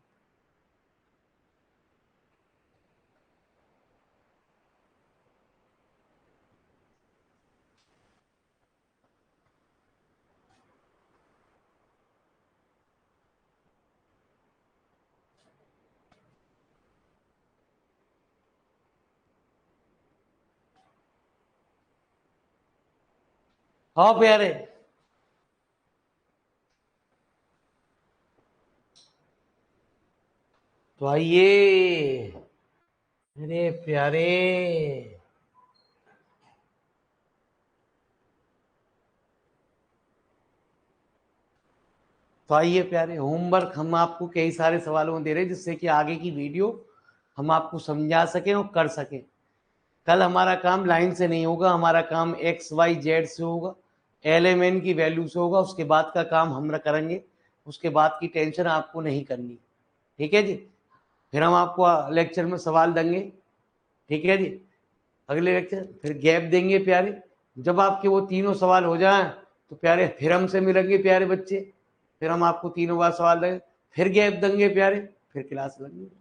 S1: हाँ प्यारे। तो आइए। अरे प्यारे, तो आइए प्यारे, होमवर्क हम आपको कई सारे सवालों में दे रहे हैं जिससे कि आगे की वीडियो हम आपको समझा सकें और कर सकें। कल हमारा काम लाइन से नहीं होगा, हमारा काम एक्स वाई जेड से होगा, एल एम एन की वैल्यू से होगा। उसके बाद का काम हम करेंगे, उसके बाद की टेंशन आपको नहीं करनी। ठीक है जी? फिर हम आपको लेक्चर में सवाल देंगे। ठीक है जी? अगले लेक्चर फिर गैप देंगे प्यारे। जब आपके वो तीनों सवाल हो जाएं तो प्यारे फिर हमसे मिलेंगे प्यारे बच्चे। फिर हम आपको तीनों बार सवाल देंगे, फिर गैप देंगे प्यारे, फिर क्लास लगेगी।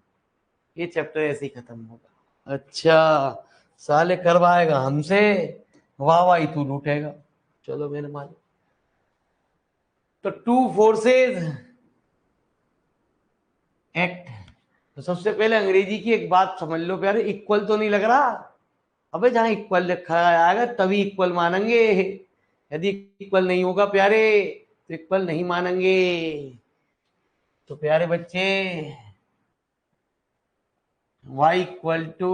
S1: ये चैप्टर ऐसे ही खत्म होगा। अच्छा, साले करवाएगा हमसे, वाह वाह तू लूटेगा। चलो मेरे मालिक। तो टू फोर्सेस एक्ट। तो सबसे पहले अंग्रेजी की एक बात समझ लो प्यारे, इक्वल तो नहीं लग रहा? अबे जहां इक्वल लिखा आएगा तभी इक्वल मानेंगे। यदि इक्वल नहीं होगा प्यारे तो इक्वल नहीं मानेंगे। तो प्यारे बच्चे, y इक्वल टू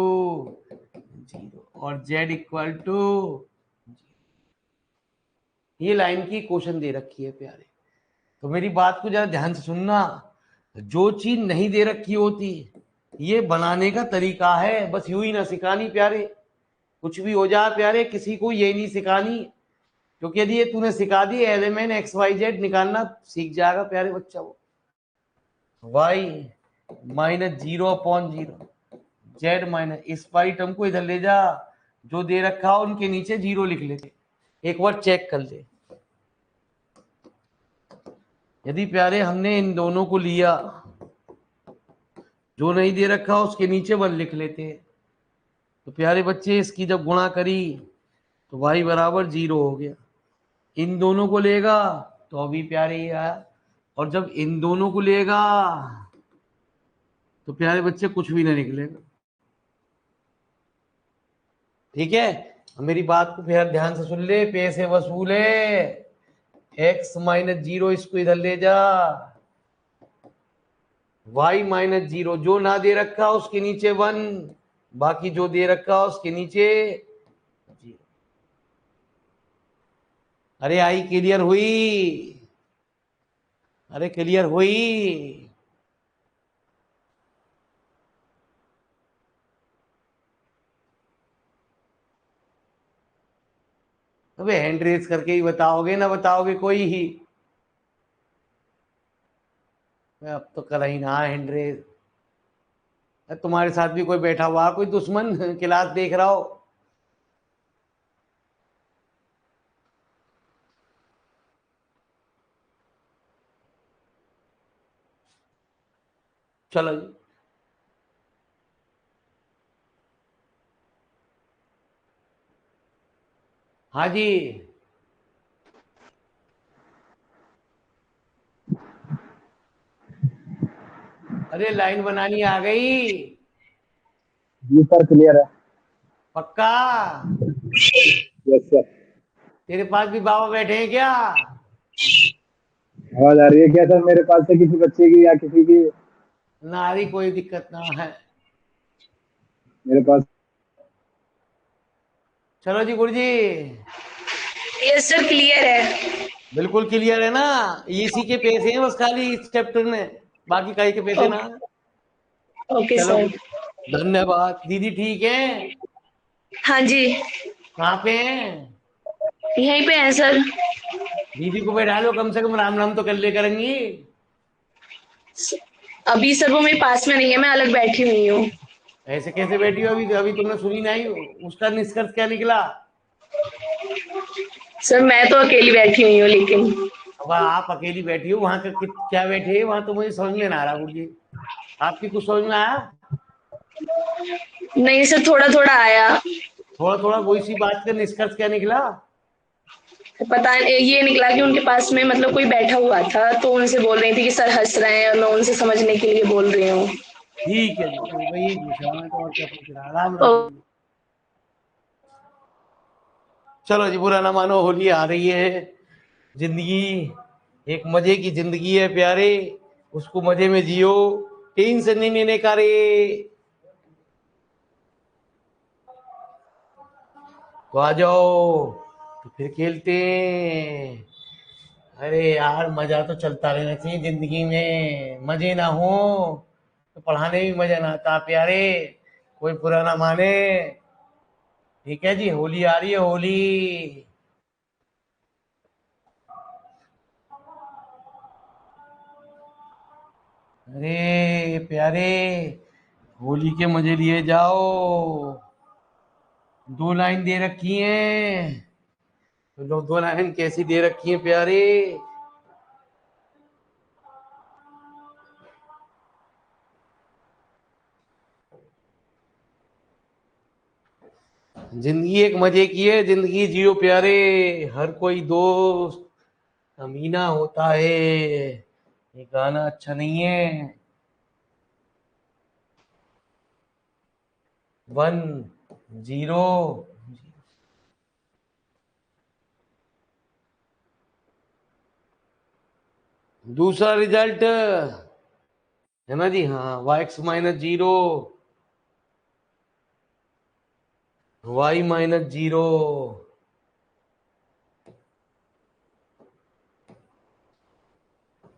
S1: 0 और z इक्वल टू, ये लाइन की क्वेश्चन दे रखी है प्यारे। तो मेरी बात को जरा ध्यान से सुनना। जो चीज नहीं दे रखी होती, ये बनाने का तरीका है, बस यूं ही ना सिखानी प्यारे। कुछ भी हो जाए प्यारे, किसी को ये नहीं सिखानी, क्योंकि यदि ये तूने सिखा दी एलिमेंट एक्स वाई जेड निकालना सीख जाएगा प्यारे बच्चा। वो वाई -0/0, जेड माइनस, इस पाई टर्म को इधर ले जा, जो दे रखा हो उनके नीचे 0 लिख लेते। एक बार चेक कर ले। यदि प्यारे हमने इन दोनों को लिया, जो नहीं दे रखा उसके नीचे 1 लिख लेते हैं। तो प्यारे बच्चे इसकी जब गुणा करी तो y बराबर 0 हो गया। इन दोनों को लेगा तो अभी प्यारे ये आया, और जब इन दोनों को लेगा तो प्यारे बच्चे कुछ भी नहीं निकलेगा। ठीक है? मेरी बात को फिर ध्यान से सुन ले, पैसे वसूल है। x-0 इसको इधर ले जा, y-0 जो ना दे रखा उसके नीचे 1, बाकी जो दे रखा उसके नीचे 0। अरे आई क्लियर हुई? अरे क्लियर हुई? अबे हैंड रेस करके ही बताओगे ना, बताओगे कोई ही। अब तो कर ही ना हैंड रेस। तुम्हारे साथ भी कोई बैठा हुआ, कोई दुश्मन क्लास देख रहा हो। चलो जी। हाँ जी। अरे लाइन बनानी आ गई।
S3: जी सर, क्लियर है।
S1: पक्का।
S3: Yes sir.
S1: तेरे पास भी बाबा बैठे हैं क्या?
S3: आवाज आ रही है क्या सर मेरे पास से, किसी बच्चे की या किसी की?
S1: नारी कोई दिक्कत ना है।
S3: मेरे पास।
S1: चलो जी गुरु जी।
S4: यस सर, क्लियर है।
S1: बिल्कुल क्लियर है ना। इसी के पैसे हैं बस खाली इस चैप्टर में, बाकी कहीं के पैसे ना।
S4: ओके
S1: चलो
S4: सर।
S1: धन्यवाद। दीदी ठीक है?
S4: हाँ जी,
S1: कहाँ पे हैं?
S4: यहीं पे है सर।
S1: दीदी को बैठा लो, कम से कम राम नाम तो कर ले करेंगी।
S4: अभी सर वो मेरे पास में नहीं है, मैं अलग बैठी हुई हूँ।
S1: ऐसे कैसे बैठी हो? अभी अभी तुमने सुनी नहीं, उसका निष्कर्ष क्या निकला?
S4: सर मैं तो अकेली बैठी हुई हूँ लेकिन।
S1: अब आप अकेली बैठी हो, वहां का क्या बैठे वहां, तो मुझे समझ में ना आ रहा गुरु जी। आपकी कुछ समझ में आया?
S4: नहीं सर, थोड़ा थोड़ा आया।
S1: थोड़ा थोड़ा वही सी बात का निष्कर्ष क्या निकला?
S4: पता ये निकला कि उनके पास में मतलब कोई बैठा हुआ था, तो उनसे बोल रही थी कि सर हंस रहे हैं और मैं उनसे समझने के लिए बोल रही हूँ।
S1: ठीक है जी, वही पूछा मैं तो, और क्या पूछ रहा। राम
S4: ओ,
S1: राम जी। चलो जी, बुरा ना मानो, होली आ रही है। जिंदगी एक मजे की जिंदगी है प्यारे, उसको मजे में जियो। टेंशन नहीं लेने का रे। तो आ जाओ, तो फिर खेलते हैं। अरे यार, मजा तो चलता रहना चाहिए जिंदगी में। मजे ना हो तो पढ़ाने में मजा ना आता प्यारे। कोई बुरा ना माने। ठीक है जी, होली आ रही है, होली। अरे प्यारे, होली के मजे लिए जाओ। दो लाइन दे रखी हैं, तो दो लाइन कैसी दे रखी हैं प्यारे। जिंदगी एक मजे की है, जिंदगी जियो प्यारे। हर कोई दोस्त अमीना होता है। ये गाना अच्छा नहीं है। 1-0। दूसरा रिजल्ट है ना जी, हाँ, y(-0), y-0।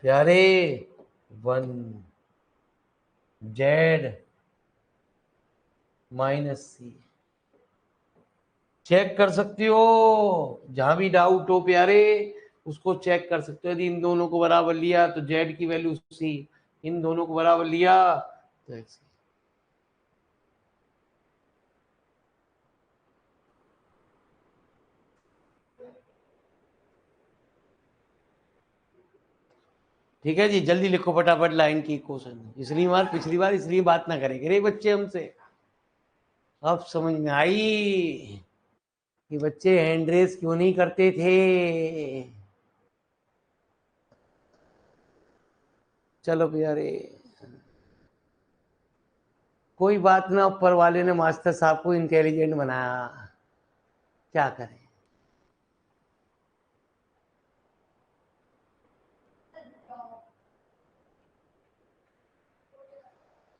S1: प्यारे 1 z-c। चेक कर सकते हो, जहां भी डाउट हो प्यारे, उसको चेक कर सकते हो। यदि इन दोनों को बराबर लिया तो z की वैल्यू c, इन दोनों को बराबर लिया तो x। ठीक है जी, जल्दी लिखो फटाफट लाइन की क्वेश्चन। पिछली बार इसलिए बात ना करेंगे रे बच्चे हमसे। अब समझ में आई कि बच्चे हैंड रेस क्यों नहीं करते थे। चलो प्यारे, कोई बात ना, ऊपर वाले ने मास्टर साहब को इंटेलिजेंट बनाया, क्या करें।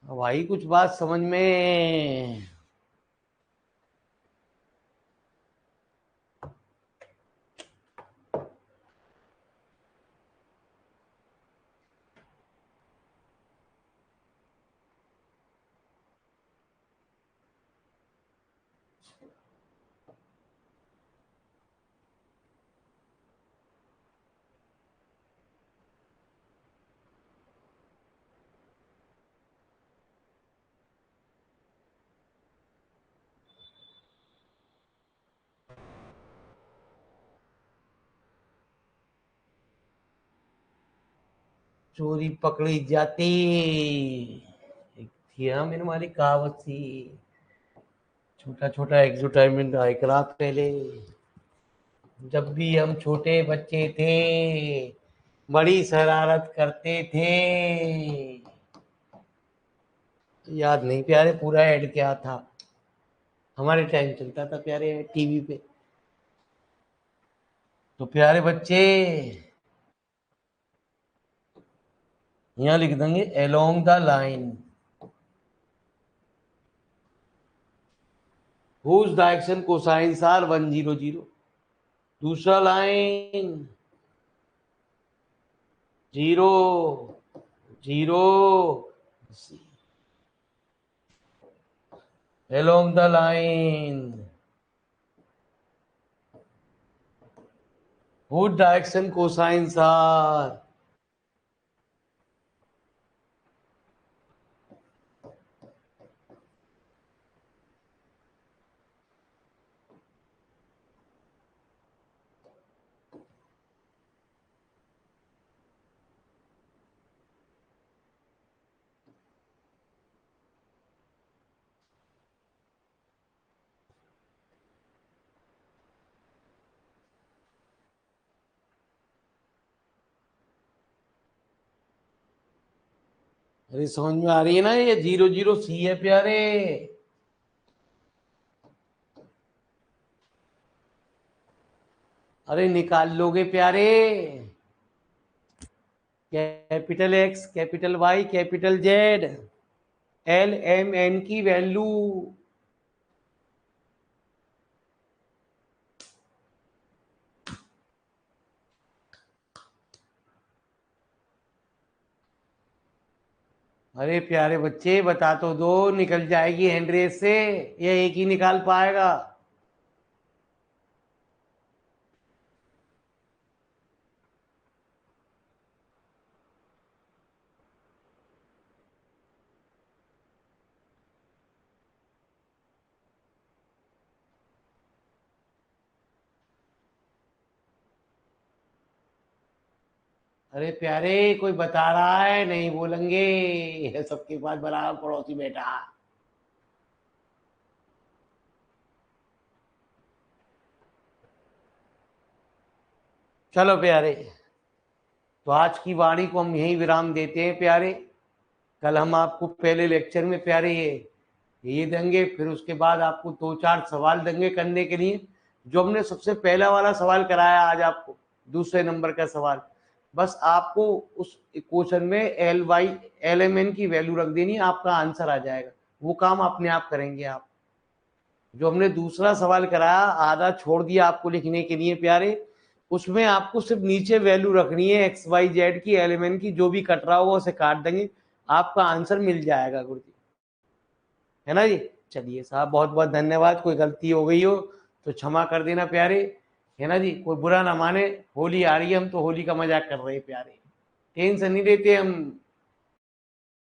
S1: अब आई कुछ बात समझ में। चोरी पकड़ी जाती। एक थी हाँ मेरे हमारी कहावत थी, छोटा छोटा एग्जोटाइनमेंट एक रात पहले, जब भी हम छोटे बच्चे थे बड़ी शरारत करते थे। याद नहीं प्यारे पूरा ऐड क्या था, हमारे टाइम चलता था प्यारे टीवी पे। तो प्यारे बच्चे यहाँ लिख देंगे along the line whose direction cosines are 100। दूसरा line 0 0 along the line whose direction cosines are अरे समझ में आ रही है ना, ये 0 0 C है प्यारे। अरे निकाल लोगे प्यारे, capital X capital Y capital Z LMN की वैल्यू। अरे प्यारे बच्चे बता तो दो, निकल जाएगी हैंडरेस से, ये एक ही निकाल पाएगा। अरे प्यारे कोई बता रहा है, नहीं बोलेंगे, सबके पास बराबर पड़ोसी बैठा। चलो प्यारे, तो आज की वाणी को हम यहीं विराम देते हैं प्यारे। कल हम आपको पहले लेक्चर में प्यारे ये देंगे, फिर उसके बाद आपको 2 4 सवाल देंगे करने के लिए। जो हमने सबसे पहला वाला सवाल कराया आज आपको, दूसरे नंबर का सवाल, बस आपको उस क्वेश्चन में LMN की वैल्यू रख देनी, आपका आंसर आ जाएगा। वो काम अपने आप करेंगे आप। जो हमने दूसरा सवाल कराया आधा छोड़ दिया आपको लिखने के लिए प्यारे, उसमें आपको सिर्फ नीचे वैल्यू रखनी है XYZ की LMN की, जो भी कट रहा होगा उसे काट देंगे, आपका आंसर मिल जाएगा गुरुजी, है ना जी। चलिए साहब बहुत बहुत धन्यवाद, कोई गलती हो गई हो तो क्षमा कर देना प्यारे, है ना जी, कोई बुरा ना माने। होली आ रही है, हम तो होली का मजाक कर रहे हैं प्यारे, टेंशन नहीं लेते हम।